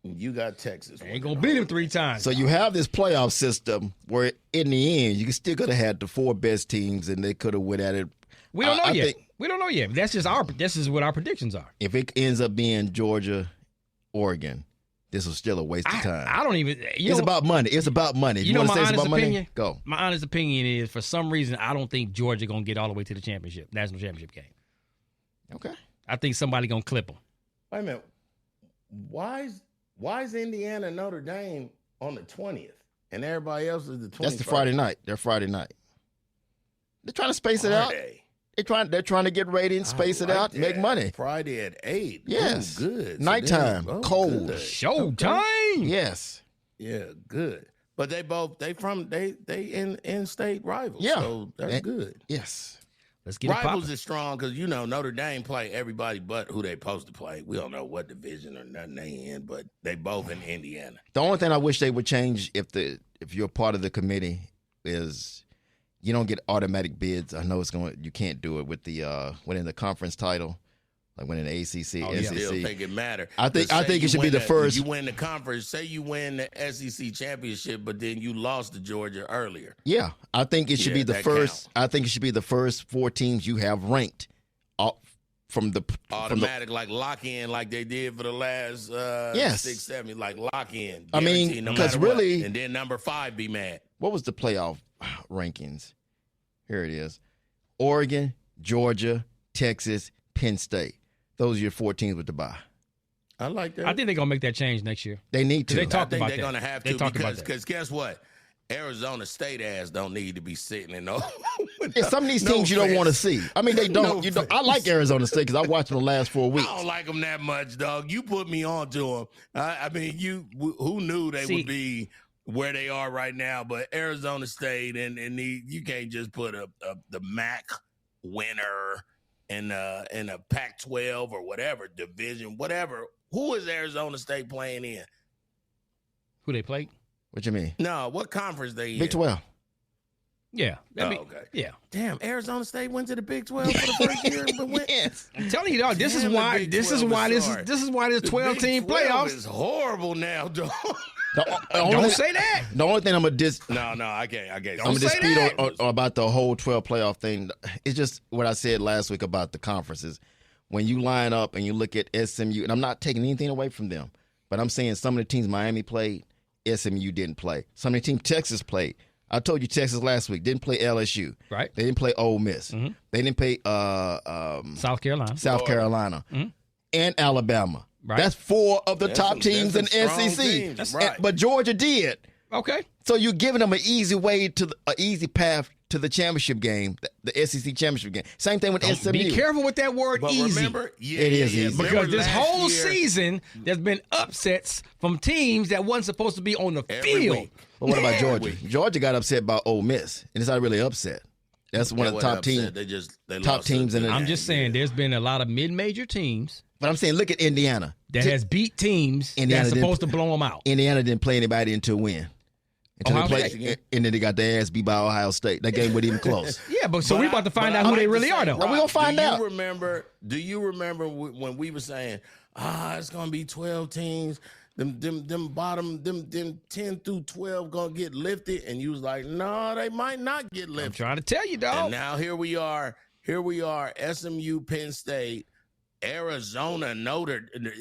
You got Texas. They ain't gonna beat them 3 times. So you have this playoff system where, in the end, you still could have had the 4 best teams, and they could have went at it. We don't know yet. We don't know yet. This is what our predictions are. If it ends up being Georgia, Oregon, this was still a waste of time. I don't even. It's about money. It's about money. You know, my honest opinion. Go. My honest opinion is, for some reason, I don't think Georgia gonna get all the way to the national championship game. Okay. I think somebody gonna clip them. Wait a minute. Why is Indiana Notre Dame on the 20th and everybody else is the 21st? That's the Friday night. They're Friday night. They're trying to space it out. They're trying to get ratings, space it out, make money. Friday at 8. Yes. Ooh, good. Nighttime. Cold. Good. Showtime. Yes. Yeah, good. But they in-state rivals. Yeah. So that's good. Yes. Let's get Rivals is strong because, Notre Dame play everybody but who they supposed to play. We don't know what division or nothing they in, but they both in Indiana. The only thing I wish they would change, if you're part of the committee, is you don't get automatic bids. I know you can't do it with the winning the conference title, like winning the ACC, SEC. You still think it matter? I think it should be the first. You win the conference. Say you win the SEC championship, but then you lost to Georgia earlier. Yeah, I think it should be the first. I think it should be the first 4 teams you have ranked from the automatic, like lock in, like they did for the last 6-7, like lock in. I mean, because really, and then number 5 be mad. What was the playoff rankings? Here it is: Oregon, Georgia, Texas, Penn State. Those are your 4 teams with the bye. I like that. I think they're gonna make that change next year. They need to. They talked about that. They're gonna have to because guess what? Arizona State ass don't need to be sitting in those. Some of these teams you don't want to see. I mean, they don't. I like Arizona State because I watched them the last 4 weeks. I don't like them that much, dog. You put me on to them. I mean, who knew they would be where they are right now? But Arizona State and you can't just put the MAC winner in a Pac-12 or whatever division, whatever. Who is Arizona State playing in? Who they played? What you mean? No, what conference they in? Big 12. Yeah. Okay. Yeah. Damn, Arizona State went to the Big 12 for the first year. Yes. I'm telling you, dog. This is why this 12-team playoffs is horrible now, dog. Don't say that. The only thing I'm gonna No, I can't. I'm gonna dispute about the whole 12 playoff thing. It's just what I said last week about the conferences. When you line up and you look at SMU, and I'm not taking anything away from them, but I'm saying some of the teams Miami played, SMU didn't play. Some of the teams Texas played. I told you Texas last week didn't play LSU. Right. They didn't play Ole Miss. Mm-hmm. They didn't play South Carolina. Mm-hmm. And Alabama. Right. That's 4 of the top teams in the SEC. Right. But Georgia did. Okay. So you're giving them an easy path to the championship game, the SEC championship game. Same thing with SMU. Be careful with that word, but easy. Remember, it is easy. Because this whole season, there's been upsets from teams that wasn't supposed to be on the field. Week. But what about Georgia? Georgia got upset by Ole Miss, and it's not really upset. That's one of the top teams. They top teams in the. I'm just saying, there's been a lot of mid-major teams. But I'm saying, look at Indiana that has beat teams that's supposed to blow them out. Indiana didn't play anybody until when? Until they played, and then they got their ass beat by Ohio State. That game wasn't even close. Yeah, but we about to find out who they really are, though. We're going to find out. Do you remember when we were saying, it's going to be 12 teams, them bottom, them 10 through 12 going to get lifted? And you was like, no, they might not get lifted. I'm trying to tell you, dog. And now here we are, SMU, Penn State, Arizona,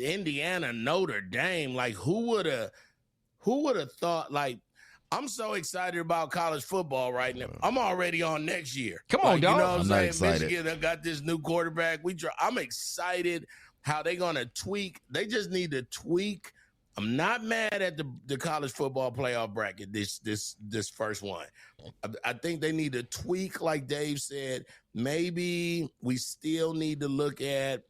Indiana, Notre Dame. Like, who would have thought, like, I'm so excited about college football right now. I'm already on next year. Come on, dog. You know what I'm saying? Excited. Michigan got this new quarterback. I'm excited how they're going to tweak. They just need to tweak. I'm not mad at the college football playoff bracket, this first one. I think they need to tweak, like Dave said. Maybe we still need to look at,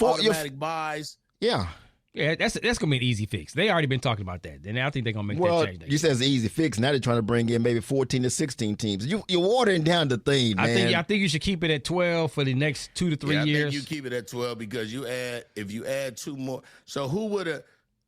automatic buys. Yeah. Yeah, that's gonna be an easy fix. They already been talking about that, and I think they're gonna make that change. You said it's an easy fix. Now they're trying to bring in maybe 14 to 16 teams. You're watering down the thing, man. I think you should keep it at 12 for the next 2 to 3 years. I think you keep it at 12 because if you add 2 more. So who would have?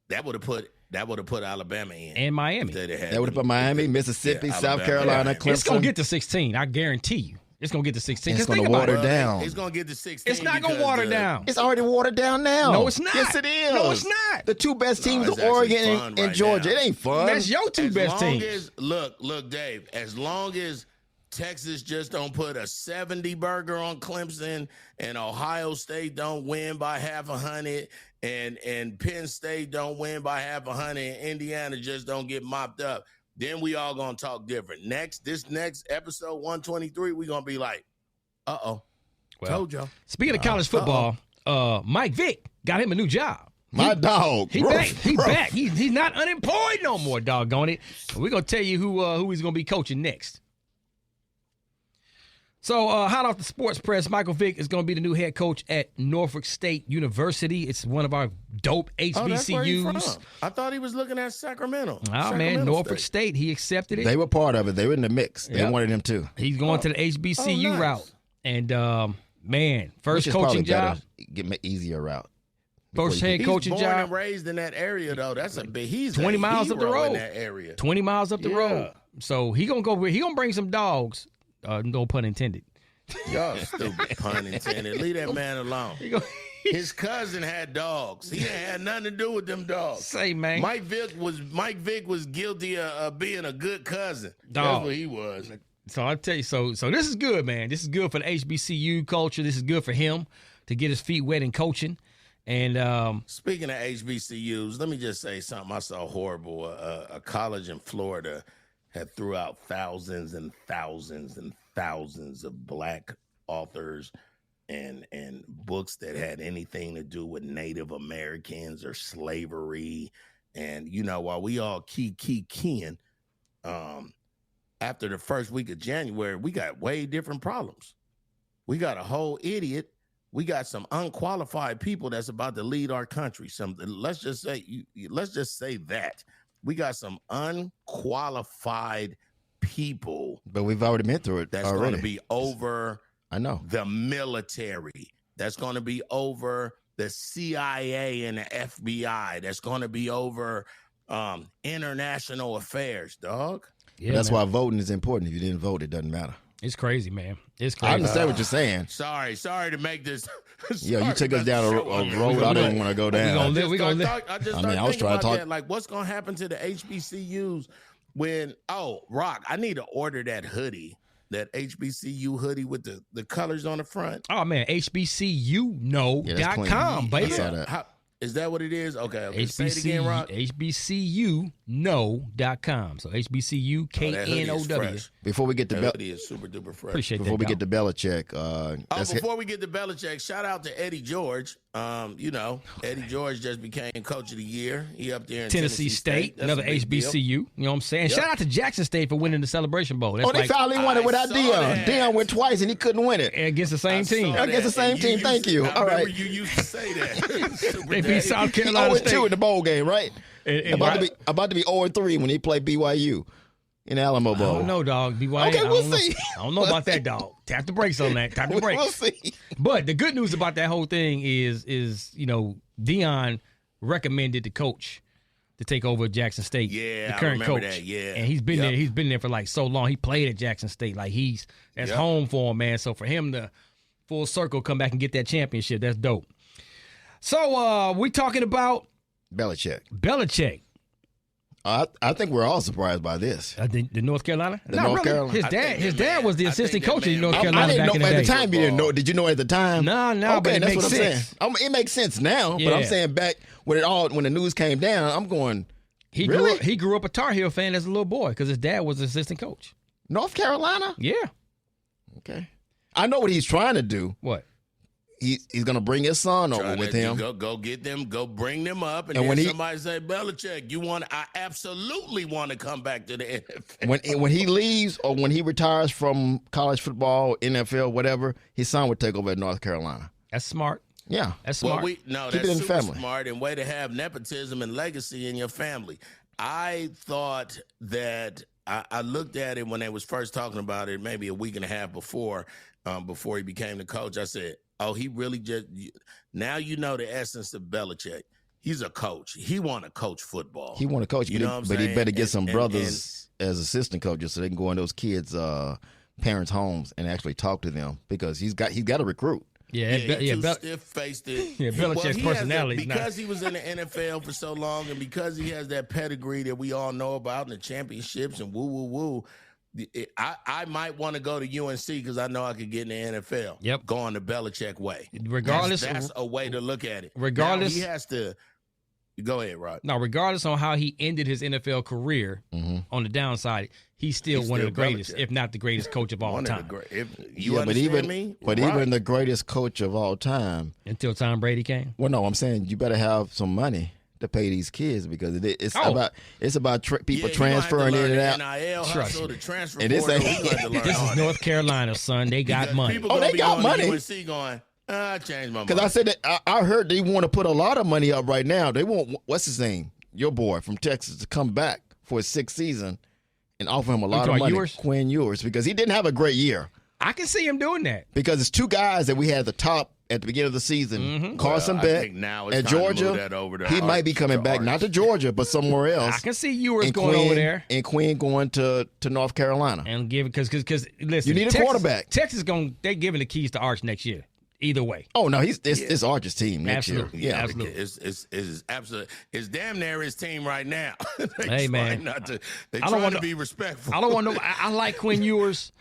That would have put Alabama in and Miami. That would have put Miami, Mississippi, South Carolina, Clemson. It's gonna get to 16. I guarantee you. It's going to get to 16. It's going to water down. It's going to get to 16. It's not going to water down. It's already watered down now. No, it's not. Yes, it is. No, it's not. The 2 best teams are Oregon and Georgia. It ain't fun. That's your 2 best teams. Look, Dave, as long as Texas just don't put a 70 burger on Clemson and Ohio State don't win by half 100 and Penn State don't win by half 100 and Indiana just don't get mopped up, then we all gonna talk different. This next episode 123, we gonna be like, told y'all. Speaking of college football, Mike Vick got him a new job. My dog. He back. He back. He's not unemployed no more, doggone it. We're gonna tell you who he's gonna be coaching next. So, hot off the sports press, Michael Vick is going to be the new head coach at Norfolk State University. It's one of our dope HBCUs. I thought he was looking at Sacramento. Man, Norfolk State. He accepted it. They were part of it. They were in the mix. They wanted him too. He's going to the HBCU route. And, first coaching job. Get an easier route. First head coaching job. He's born and raised in that area, though. That's a big. He's 20 miles up the road. In that area. 20 miles up the road. So he gonna go. He gonna bring some dogs. No pun intended. Y'all stupid, pun intended. Leave that man alone. His cousin had dogs. He ain't had nothing to do with them dogs. Say, man. Mike Vick was guilty of being a good cousin. Dog. That's what he was. So I tell you, so this is good, man. This is good for the HBCU culture. This is good for him to get his feet wet in coaching. And speaking of HBCUs, let me just say something. I saw horrible. A college in Florida had threw out thousands and thousands and thousands of black authors and books that had anything to do with Native Americans or slavery. And, while we all keying, after the first week of January, we got way different problems. We got a whole idiot. We got some unqualified people that's about to lead our country. Let's just say that. We got some unqualified people. But we've already been through it. That's going to be over the military. That's going to be over the CIA and the FBI. That's going to be over international affairs, dog. Yeah, that's why voting is important. If you didn't vote, it doesn't matter. It's crazy, man. It's crazy. I understand what you're saying. Sorry to make this. You took us down a road I didn't want to go down. We gonna live. I was trying to talk. That, like, what's gonna happen to the HBCUs when? Oh, Rock, I need to order that hoodie, that HBCU hoodie with the colors on the front. Oh man, HBCUknow.com, baby. Is that what it is? Okay. Say it again, Rock. HBCUknow.com. So HBCUKNOW. Before we get to Belichick is super duper fresh. Appreciate before that. We get to Belichick, before we get to Belichick, shout out to Eddie George. Eddie George just became coach of the year. He up there in Tennessee State, another HBCU. You know what I'm saying? Yep. Shout out to Jackson State for winning the Celebration Bowl. That's they finally won it without Dion. Dion went twice and he couldn't win it. Against the same team. Against the same team. Thank you. All right. You used to say that. They beat South Carolina State. 0-2 in the bowl game, right? About to be 0-3 when he played BYU in Alamo Bowl. I don't know, dog. BYU. Okay, we'll see. I don't know about that, dog. Tap the brakes on that. Tap the brakes. We'll see. But the good news about that whole thing is Dion recommended the coach to take over Jackson State. Yeah, the current I remember coach. that. Yeah, and he's been there. He's been there for like so long. He played at Jackson State. Like that's home for him, man. So for him to full circle come back and get that championship, that's dope. So we talking about Belichick. I think we're all surprised by this. The North Carolina? North Carolina. His dad was the assistant coach in North Carolina I didn't back in know the at day. the time. You didn't know. Did you know at the time? No, Okay, but it that's makes what I'm sense. saying. It makes sense now, but I'm saying back when the news came down, I'm going. He grew up a Tar Heel fan as a little boy because his dad was the assistant coach. North Carolina? Yeah. Okay. I know what he's trying to do. What? He's going to bring his son over with him. Go get them, go bring them up, and then somebody say, Belichick, I absolutely want to come back to the NFL. When he leaves or when he retires from college football, NFL, whatever, his son would take over at North Carolina. That's smart. Yeah. That's smart. Keep that's it in the super family. smart and way to have nepotism and legacy in your family. I thought that I looked at it when they was first talking about it, maybe a week and a half before he became the coach. I said, oh, he really now you know the essence of Belichick. He's a coach. He want to coach football. He want to coach, you know what I'm saying? He better get some brothers as assistant coaches so they can go in those kids' parents' homes and actually talk to them because he's got to recruit. Stiff-faced it. Yeah, Belichick's personality. Because he was in the NFL for so long and because he has that pedigree that we all know about in the championships and woo. I might want to go to UNC because I know I could get in the NFL. Yep. Going the Belichick way. Regardless. That's a way to look at it. Regardless. Now, he has to. Go ahead, Rod. No, regardless on how he ended his NFL career, on the downside, he's still one of the greatest, if not the greatest coach of all time. Even the greatest coach of all time. Until Tom Brady came? Well, no, I'm saying you better have some money to pay these kids because it's about people transferring in and out. NIL hustle, the transfer and this is North Carolina, son. They got money. They got money. UNC going, I changed my mind. Because I said that I heard they want to put a lot of money up right now. They want, what's his name? Your boy from Texas to come back for his 6th season and offer him a lot of money. Quinn Ewers, because he didn't have a great year. I can see him doing that. Because it's 2 guys that we had at the top at the beginning of the season. Carson Beck at Georgia. He might be coming back, not to Georgia, but somewhere else. I can see Ewers going over there. And Quinn going to North Carolina. And give because listen, you need a quarterback. Texas they're giving the keys to Arch next year. Either way. Oh no, it's Arch's team next year. Yeah, absolutely. It's absolutely. It's damn near his team right now. Hey man, they trying to be respectful. I don't want no. I like Quinn Ewers,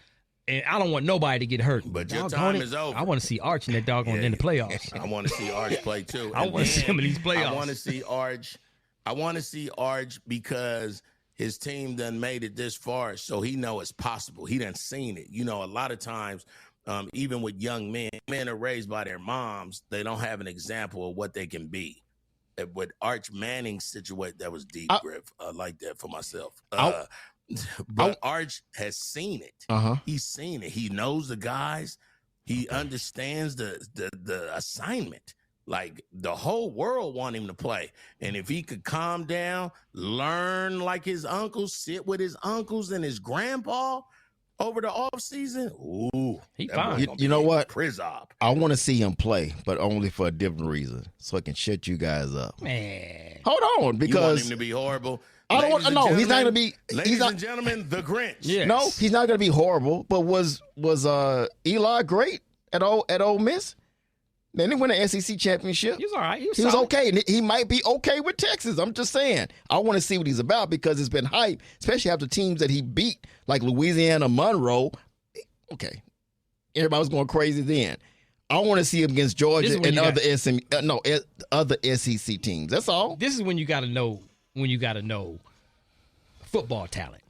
and I don't want nobody to get hurt. But your time is over. I want to see Arch in that doggone in the playoffs. I want to see Arch play too. I want to see him in these playoffs. I want to see Arch. I want to see Arch because his team done made it this far, so he know it's possible. He done seen it. You know, a lot of times. Even with young men are raised by their moms, they don't have an example of what they can be. With Arch Manning's situation, that was deep, Griff. I like that for myself. But Arch has seen it. He's seen it. He knows the guys. He understands the assignment. Like the whole world want him to play. And if he could calm down, learn like his uncles, sit with his uncles and his grandpa, over the offseason, he fine. You know what? Prizop. I want to see him play, but only for a different reason, so I can shut you guys up. Man, hold on, because you want him to be horrible. I don't want. No, he's not going to be. Ladies and gentlemen, the Grinch. Yes. No, he's not going to be horrible. But was Eli great at Ole Miss? Then he won an SEC championship. He was all right. He was okay. And he might be okay with Texas. I'm just saying. I want to see what he's about because it's been hype, especially after teams that he beat, like Louisiana, Monroe. Okay. Everybody was going crazy then. I want to see him against Georgia and other SEC teams. That's all. This is when you got to know football talent.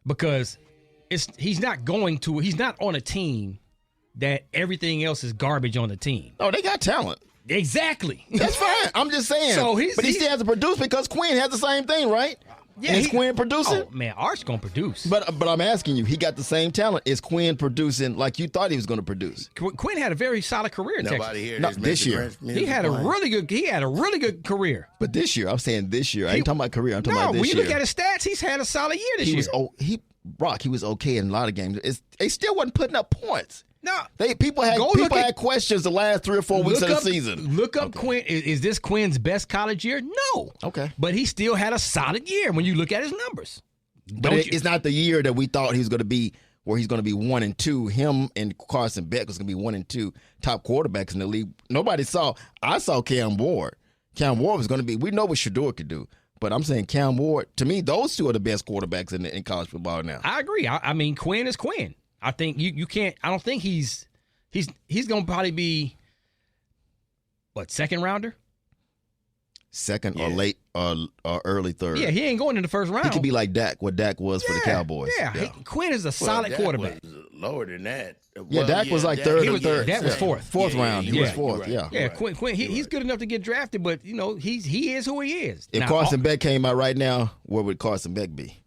Because he's not on a team that everything else is garbage on the team. Oh, they got talent. Exactly. That's fine. I'm just saying. But he still has to produce because Quinn has the same thing, right? Yeah. Is Quinn producing? Oh, man, Arch going to produce. But I'm asking you, he got the same talent. Is Quinn producing like you thought he was going to produce? Quinn had a very solid career in Nobody Texas. Here this year. He had a really good career. But this year, I'm saying this year. I ain't talking about career. I'm talking about this year. When you look at his stats, he's had a solid year this year. He was okay in a lot of games. They still wasn't putting up points. No. People had questions the last 3 or 4 weeks of the season. Look up Quinn. Is this Quinn's best college year? No. Okay. But he still had a solid year when you look at his numbers. But it's not the year that we thought he was going to be, where he's going to be 1 and 2. Him and Carson Beck was going to be 1 and 2 top quarterbacks in the league. Nobody saw. I saw Cam Ward. Cam Ward was going to be. We know what Shador could do, but I'm saying Cam Ward. To me, those two are the best quarterbacks in college football now. I agree. I mean, Quinn is Quinn. I think you can't. I don't think he's going to probably be second rounder. Second or late or early third. Yeah, he ain't going in the first round. He could be like Dak, what Dak was for the Cowboys. Yeah. Quinn is a solid Dak quarterback. was lower than that. Dak was like third or third. Dak was fourth. Fourth round. He was fourth. Right. Yeah. Yeah, Quinn. He's good enough to get drafted, but he is who he is. If Now, Carson Beck came out right now, where would Carson Beck be?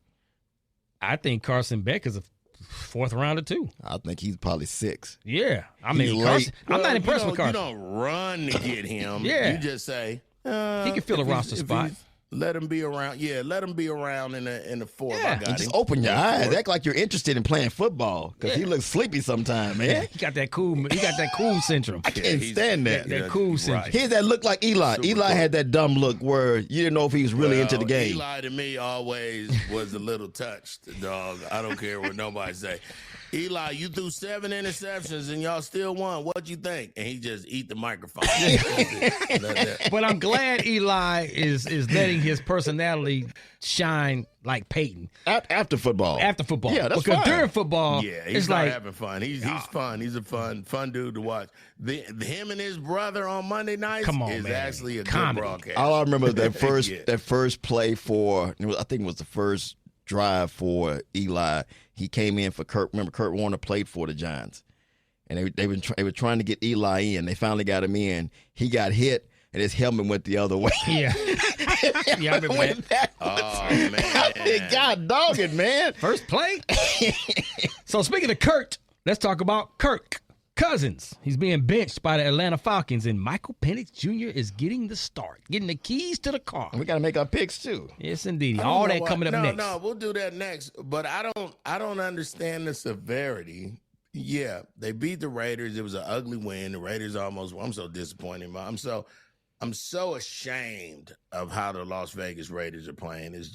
I think Carson Beck is a fourth rounder too. I think he's probably 6. Yeah, I He's mean, late. Carson, I'm not impressed with Carson. You don't run to get him. Yeah. You just say He can fill a roster spot. Let him be around. Yeah, let him be around in the fourth. Yeah. I got Just him. open your In the eyes. fourth. Act like you're interested in playing football because he looks sleepy sometimes, man. He got that cool. He got that cool syndrome. I can't stand that. That cool syndrome. Here's that look like Eli. Super Eli cool. had that dumb look where you didn't know if he was really into the game. Eli to me always was a little touched, dog. I don't care what nobody say. Eli, you threw 7 interceptions and y'all still won. What you think? And he just eat the microphone. But I'm glad Eli is letting his personality shine like Peyton After football. after football. Yeah, that's because fine. during football, Yeah, he's it's not like having fun. He's fun. He's a fun dude to watch. Him and his brother on Monday nights Come on, is man. actually a Comedy. good broadcast. All I remember is Yeah. that first play for, I think it was the first drive for Eli. He came in for Kurt. Remember, Kurt Warner played for the Giants, and they were trying to get Eli in. They finally got him in. He got hit, and his helmet went the other way. yeah, yeah. I remember that. Oh man, God dog it, man. First play. So speaking of Kurt, let's talk about Kirk Cousins. He's being benched by the Atlanta Falcons, and Michael Penix Jr. is getting the start, getting the keys to the car. We got to make our picks too. Yes, indeed. I don't All know that why- coming up next. No, we'll do that next. But I don't understand the severity. Yeah, they beat the Raiders. It was an ugly win. The Raiders almost. I'm so disappointed. I'm so ashamed of how the Las Vegas Raiders are playing. It's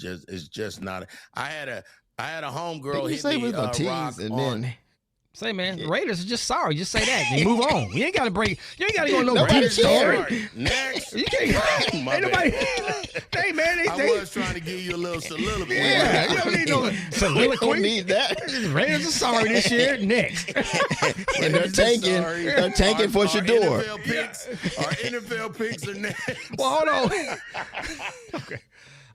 just not. I had a homegirl Didn't you hit say me we was gonna tease rock and on. then Say, man, the Raiders are just sorry. Just say that. And move on. You ain't got to bring. You ain't got to go no Nobody deep story. Sorry. Next. You can't. My Ain't nobody. bad. Hey, man, I was trying to give you a little soliloquy. Yeah, you don't need no we don't soliloquy. need that. Raiders are sorry this year. Next. And they're tanking. Sorry. They're tanking for Shador. Our NFL picks are next. Well, hold on. Okay.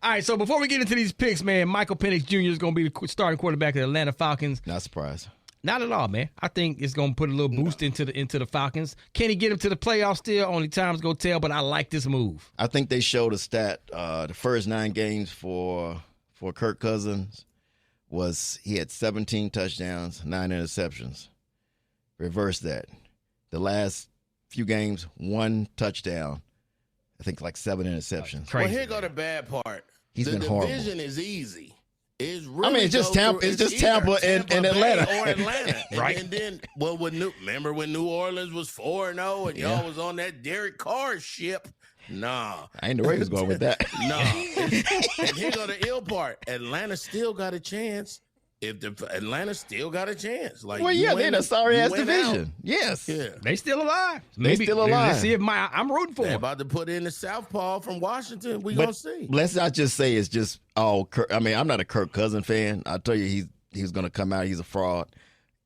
All right, so before we get into these picks, man, Michael Penix Jr. is going to be the starting quarterback of the Atlanta Falcons. Not surprised. Not at all, man. I think it's going to put a little boost into the Falcons. Can he get them to the playoffs still? Only time's going to tell, but I like this move. I think they showed a stat. The first 9 games for Kirk Cousins was he had 17 touchdowns, 9 interceptions. Reverse that. The last few games, 1 touchdown. I think like 7 interceptions. Well, Crazy. here go the bad part. He's been horrible. The division is easy. It's I really mean, it's just go Tampa- through- it's just either Tampa and Bay Atlanta. or Atlanta. Right. And then, remember when New Orleans was 4-0 and y'all was on that Derek Carr ship? Nah. I ain't the Raiders going with that. No. And here go the ill part. Atlanta still got a chance. Atlanta still got a chance. Like, Well, you yeah, win they're in a it, sorry-ass you win division. out. Yes. Yeah. They still alive. still alive. Let's see if I'm rooting for They're them. about to put in the Southpaw from Washington. We But gonna see. let's not just say it's just all Kirk. I mean, I'm not a Kirk Cousins fan. I'll tell you, he's going to come out. He's a fraud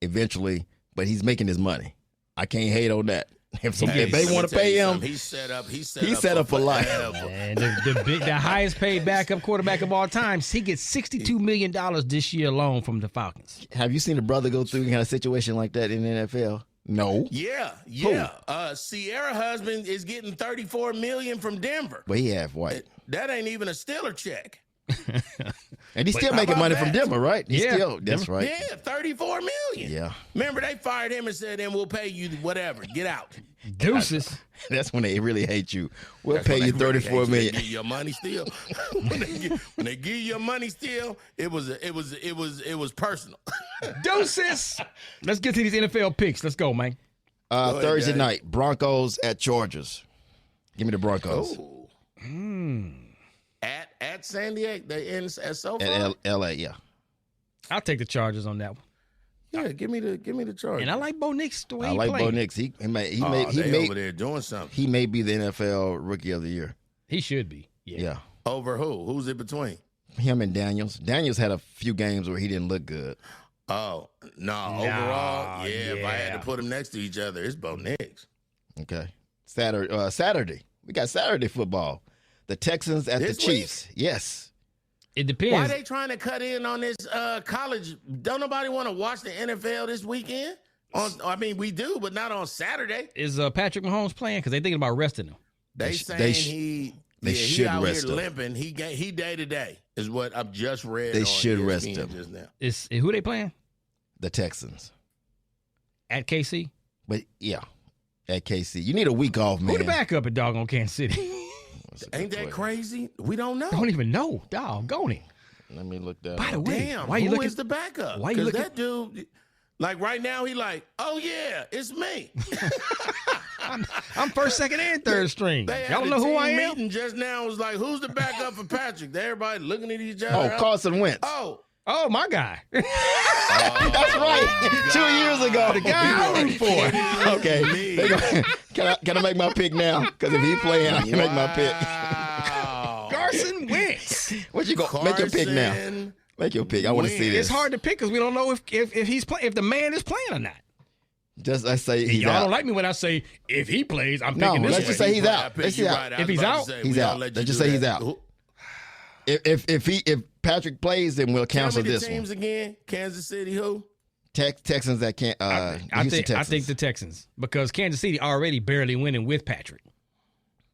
eventually, but he's making his money. I can't hate on that. If they want to pay him, He's set up. He's set up for life. forever. And the highest paid backup quarterback of all time, he gets $62 million this year alone from the Falcons. have you seen a brother go through kind of situation like that in the NFL? No. Yeah. Sierra husband is getting $34 million from Denver. But he half white. That ain't even a Steeler check. And he's But still how making about money from that? Denver, right? He's Yeah. still, that's right. Yeah, $34 million. Yeah. Remember, they fired him and said, "Then we'll pay you whatever. Get out." Deuces. That's when they really hate you. We'll That's pay when you they really $34 hate you. They million. give you your money still. when they give you your money still, it was personal. Deuces. Let's get to these NFL picks. Let's go, man. ahead, Thursday Daddy. night, Broncos at Chargers. Give me the Broncos. Oh. At San Diego, they in at SoFi. At L.A., yeah. I'll take the Chargers on that one. Yeah, give me the Chargers. And I like Bo Nix the way I he like Bo played. Nix. He may over there doing something. he may be the NFL Rookie of the Year. He should be. Yeah. Over who? Who's it between? Him and Daniels. Daniels had a few games where he didn't look good. Oh, no. Overall, if I had to put them next to each other, it's Bo Nix. Okay. Saturday. We got Saturday football. The Texans at This the Chiefs. Yes. It Why depends. they trying to cut in on this college? Don't nobody want to watch the NFL this weekend? We do, but not on Saturday. Is Patrick Mahomes playing? Because they thinking about resting him. They sh- saying they sh- he they he should out rest here him. limping. He day to day is what I've just read. They on should ESPN rest him. just now. Is who they playing? The Texans. At KC? But yeah, at KC. You need a week off, man. Who the backup at doggone Kansas City? That's a good Ain't that question. crazy? We don't know. Don't even know. Doggone it. Let me look that By the up. way, Damn, why you who looking? is the backup? why you Because looking- that dude, like right now, he like, oh yeah, it's me. I'm first, second, and third string. They had Y'all don't the know who team I am? meeting just now. Was like, who's the backup for Patrick? Everybody looking at each other. Oh, Carson Wentz. Oh, Oh, my guy. That's right. 2 years ago. The guy I root for. Okay. Me. They go- Can I make my pick now? Because if he playing, I can make my pick. wow. Carson Wentz. What you go? Make your pick now. Carson Make your pick. I want to see this. It's hard to pick because we don't know if he's if the man is playing or not. Just I say he's Y'all out. don't like me when I say if he plays, I'm No, picking this let's way. just say he's right. out. I picked Let's you see out. right. I If was he's about to out, say, he's we out. gonna let Let's you just do say he's that. out. Who- If Patrick plays, then we'll Tell cancel me the this teams one. again. Kansas City, who? Texans that can't. I Houston think Texans. the Texans because Kansas City already barely winning with Patrick.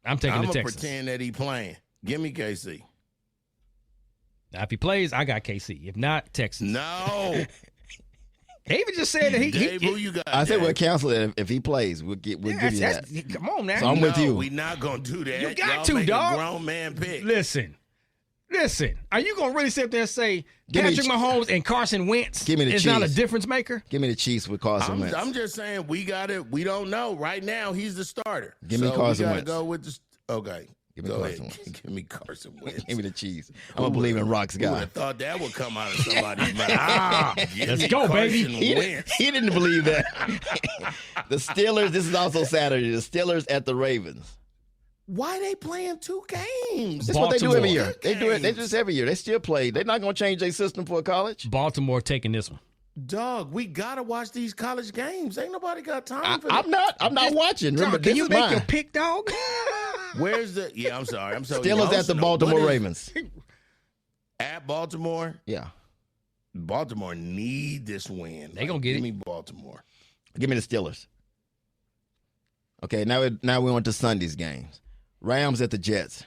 I'm taking I'm the gonna Texans. pretend that he playing. Give me KC. Now, if he plays, I got KC. If not, Texans. No, David just said that he. Dave, who you got? I said Dave? we'll cancel it if he plays. We'll give you that. Come on now. So I'm with No, you. We not gonna do that. You got Y'all to, make dog. A grown man pick. Listen. Are you gonna really sit up there and say Give me Patrick the- Mahomes and Carson Wentz Give me the is not a Chiefs. difference maker? Give me the Chiefs with Carson Wentz. I'm just saying we got it. We don't know right now. He's the starter. Give me so Carson we gotta Wentz. go with the. Okay. Give me Go Carson ahead. Wentz. Give me Carson Wentz. Give me the Chiefs. I'm gonna believe in Rock's Who would guy. have thought that would come out of somebody's mouth? Give Let's me go, baby. Carson Wentz. He didn't believe that. The Steelers. This is also Saturday. The Steelers at the Ravens. Why they playing 2 games? That's what they do every Baltimore. year. They do it. They do this every year. They still play. They're not gonna change their system for college. Baltimore taking this one. Dog, we gotta watch these college games. Ain't nobody got time for that. I'm not watching. Remember, Dog, can this you is make mine. your pick, dog? Where's the? Yeah, I'm sorry. I'm sorry. Steelers at the Baltimore Ravens. At Baltimore. Yeah. Baltimore need this win. They gonna get Give it. me Baltimore. Give me the Steelers. Okay, now we went to Sunday's games. Rams at the Jets.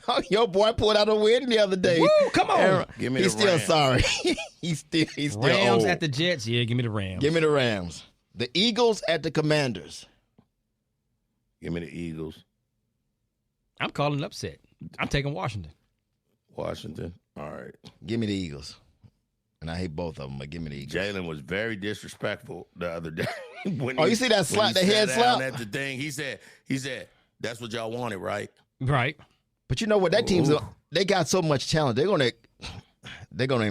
Oh, your boy pulled out a win the other day. Woo, come on. Aaron, Give me he's the still Rams. sorry. he's still Rams old. at the Jets. Yeah, give me the Rams. Give me the Rams. The Eagles at the Commanders. Give me the Eagles. I'm calling an upset. I'm taking Washington. Washington. All right. Give me the Eagles. And I hate both of them, but give me the Eagles. Jalen was very disrespectful the other day. when Oh, you see that slap, the head slap? At the thing, he said, that's what y'all wanted, right? Right. But you know what? That team's Ooh. they got so much talent. They're gonna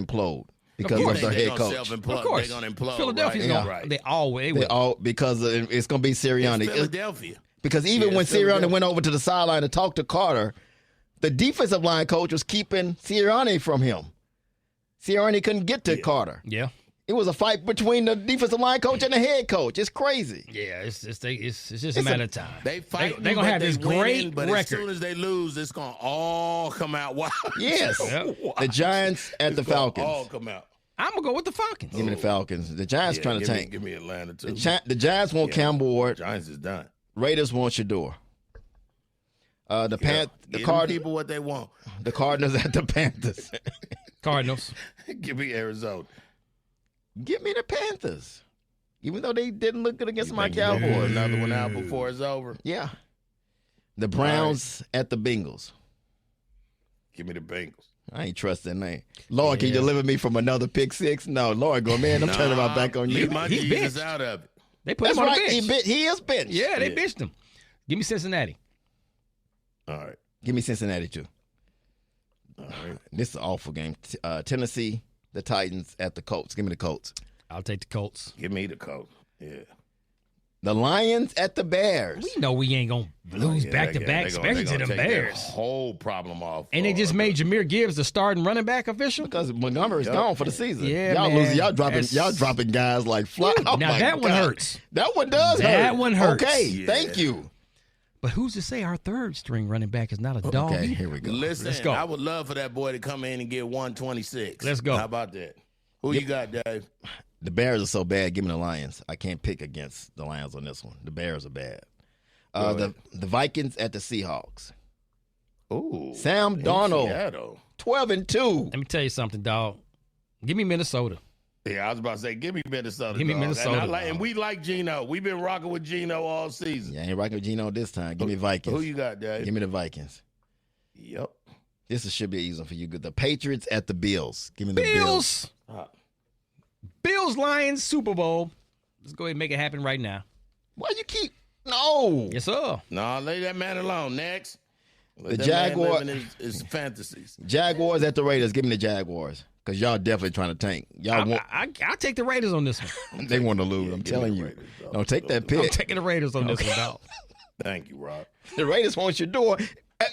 implode because course. of their They head gonna coach. self-implode. Of course. They're gonna implode. Philadelphia's right? gonna. Right. They always They will. all because it's gonna be Sirianni. It's Philadelphia. Because even Yeah, when it's Sirianni Philadelphia. went over to the sideline to talk to Carter, the defensive line coach was keeping Sirianni from him. Sirianni couldn't get to Carter. Yeah. It was a fight between the defensive line coach and the head coach. It's crazy. Yeah. It's just a matter of time. They fight. They're gonna have this great but record. as soon as they lose, it's gonna all come out wild. Yes. Yep. The Giants at the It's gonna Falcons. all come out. I'm gonna go with the Falcons. Give me the Falcons. The Giants Yeah, trying to give me- tank. Give me Atlanta too. The Giants want Cam Ward. Giants is done. Raiders want Shador. The Give them Cardinals people what they want. at the Panthers. Cardinals. Give me Arizona. Give me the Panthers. Even though they didn't look good against You my think you gonna pull Cowboys. another one out before it's over. Yeah. The Browns at the Bengals. Give me the Bengals. I ain't trust that name. Lord, can you deliver me from another pick six? No, Lord, go, man, I'm turning my back on you. Leave my He's Jesus benched. out of it. They put That's him on right. the bench. He is benched. Yeah, they benched him. Give me Cincinnati. All right. Give me Cincinnati, too. All right. This is an awful game. Tennessee, the Titans at the Colts. Give me the Colts. I'll take the Colts. Give me the Colts. Yeah. The Lions at the Bears. We know we ain't going to lose back-to-back, especially to the take Bears. That whole problem off. And they just made Jahmyr Gibbs the starting running back official? Because Montgomery's gone for the season. Yeah, y'all man. losing. Y'all dropping guys like fly. Oh Now my that one God. hurts. That one does hurt. That one hurts. Okay, Yeah. thank you. But who's to say our third string running back is not a dog? Okay, either? here we go. Listen, Let's go. I would love for that boy to come in and get 126. Let's go. How about that? Who you got, Dave? The Bears are so bad. Give me the Lions. I can't pick against the Lions on this one. The Bears are bad. The Vikings at the Seahawks. Ooh. Sam Darnold, Seattle. 12-2. Let me tell you something, dog. Give me Minnesota. Yeah, I was about to say, give me Minnesota. Give me dog. Minnesota, And dog. we like Geno. We've been rocking with Geno all season. Yeah, I ain't rocking with Geno this time. Give me Vikings. Who you got, Dave? Give me the Vikings. Yep. Should be an easy one for you. The Patriots at the Bills. Give me the Bills. Bills, Lions, Super Bowl. Let's go ahead and make it happen right now. Why you keep no? Yes, sir. No, leave that man alone. Next. Let The that Jaguar- man live in his fantasies. Jaguars at the Raiders. Give me the Jaguars. Because y'all definitely trying to tank. Y'all want I'll take the Raiders on this one. they want to lose. I'm give me telling the you. Raiders, dog. Don't take that I'm pick. taking the Raiders on this one, dog. Thank you, Rob. The Raiders want your door.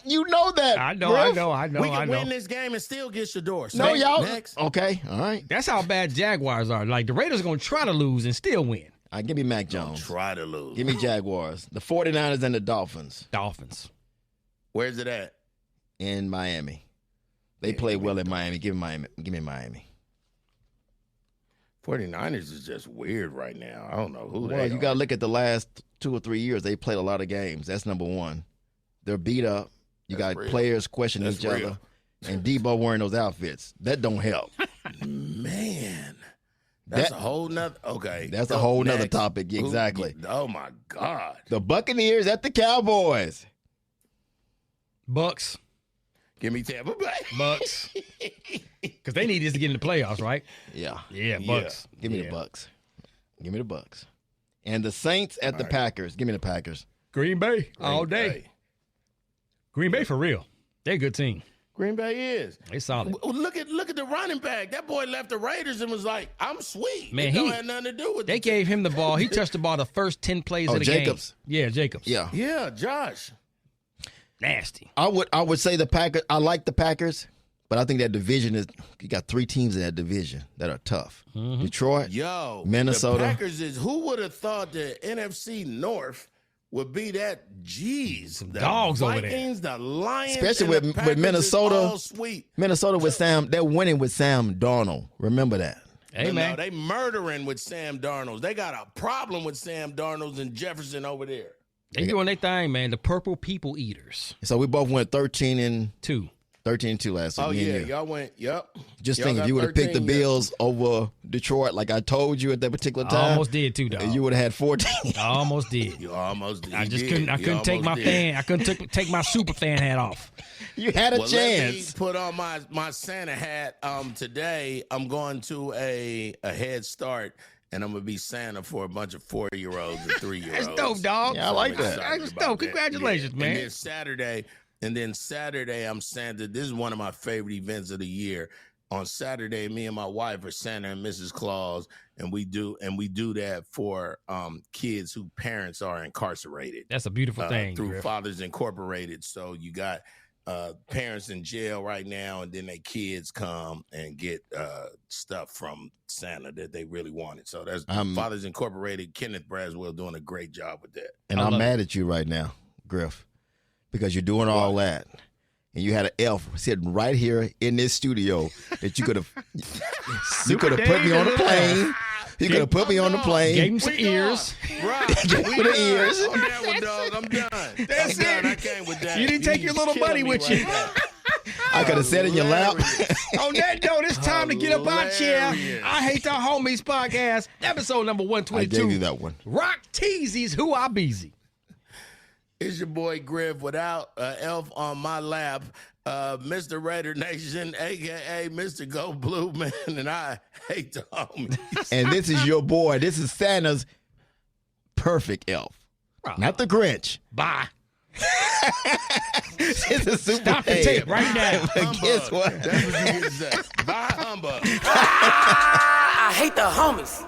You know that. I know, Griff. I know. We can win this game and still get Shador. No, y'all. Next. Okay, all right. That's how bad Jaguars are. Like, the Raiders are going to try to lose and still win. All right, give me Mac Jones. Try to lose. Give me Jaguars. The 49ers and the Dolphins Dolphins. Where's it at? in Miami. They play well in Miami. Give me Miami. Give me Miami. 49ers is just weird right now. I don't know who they Well, you are. got to look at the last 2 or 3 years. They played a lot of games. That's number one. They're beat up. You That's got real. players questioning That's each real. other. And Debo wearing those outfits. That don't help. Man. That's That- a whole nother. Okay. That's a Go whole nother next. topic. Who- Exactly. Oh, my God. The Buccaneers at the Cowboys. Bucks. Give me Tampa Bay. Bucks. Because they need this to get in the playoffs, right? Yeah. Yeah, Bucks. Give me the Bucks. Give me the Bucks. And the Saints at the Packers. Give me the Packers. Green Bay all Green day. Bay. Green Bay for real. They're a good team. Green Bay is. They solid. Look at the running back. That boy left the Raiders and was like, "I'm sweet." Man, it don't he- have nothing to do with They the gave him the ball. He touched the ball the first 10 plays of the Jacobs. game. Yeah, Jacobs. Yeah. Yeah, Josh. Nasty. I would say the Packers. I like the Packers, but I think that division is you got 3 teams in that division that are tough. Detroit, Yo, Minnesota. The Packers is. Who would have thought the NFC North would be that? Jeez, the dogs over there. Vikings, the Lions, Especially and the with Packers is Minnesota. all sweet. Minnesota with Sam. They're winning with Sam Darnold. Remember that. Hey, No, man. they murdering with Sam Darnold. They got a problem with Sam Darnold and Jefferson over there. They doing their thing, man. The purple people eaters. So we both went 13-2 2. last week. Oh me and yeah, you. y'all went. Yep. Just Y'all think if got you would have picked the 13, yeah. Bills over Detroit, like I told you at that particular I time, almost did too, dog. you would have had 14. I almost did. You almost did. I You just did. couldn't. I You couldn't take my almost did. fan. I couldn't take my super fan hat off. You had a Well, let me chance. put on my Santa hat. Today I'm going to a Head Start, and I'm gonna be Santa for a bunch of 4-year-olds and 3-year-olds. That's dope, dog. Yeah, I like I'm that. excited That's about dope. that. Congratulations, Yeah. man. And then Saturday I'm Santa. This is one of my favorite events of the year. On Saturday, me and my wife are Santa and Mrs. Claus, and we do that for kids whose parents are incarcerated. That's a beautiful thing. Through Griff. Fathers Incorporated. So you got parents in jail right now, and then their kids come and get stuff from Santa that they really wanted. So that's Fathers Incorporated. Kenneth Braswell doing a great job with that. And I'm mad at you right now, Griff, because you're doing all that. And you had an elf sitting right here in this studio that you could have put me on the plane. You could have put me on the plane. Gave him some ears. Right. With the ears. I'm down with dog. I'm done. That's I'm done. it. I came with that. You didn't take your little killing buddy me with right you. now. I could have sat in your lap. On that note, it's time to get up our chair. Hilarious. I Hate the Homies podcast, episode number 122. I gave you that one. Rock Teasies, who I beezy. It's your boy Griff without Elf on my lap, Mr. Raider Nation, a.k.a. Mr. Go Blue Man, and I hate the homies. And this is your boy. This is Santa's perfect elf. Not the Grinch. Bye. It's a super Stop the tape right now. But guess what? That's what you get to say. Bye, humbug. I hate the homies.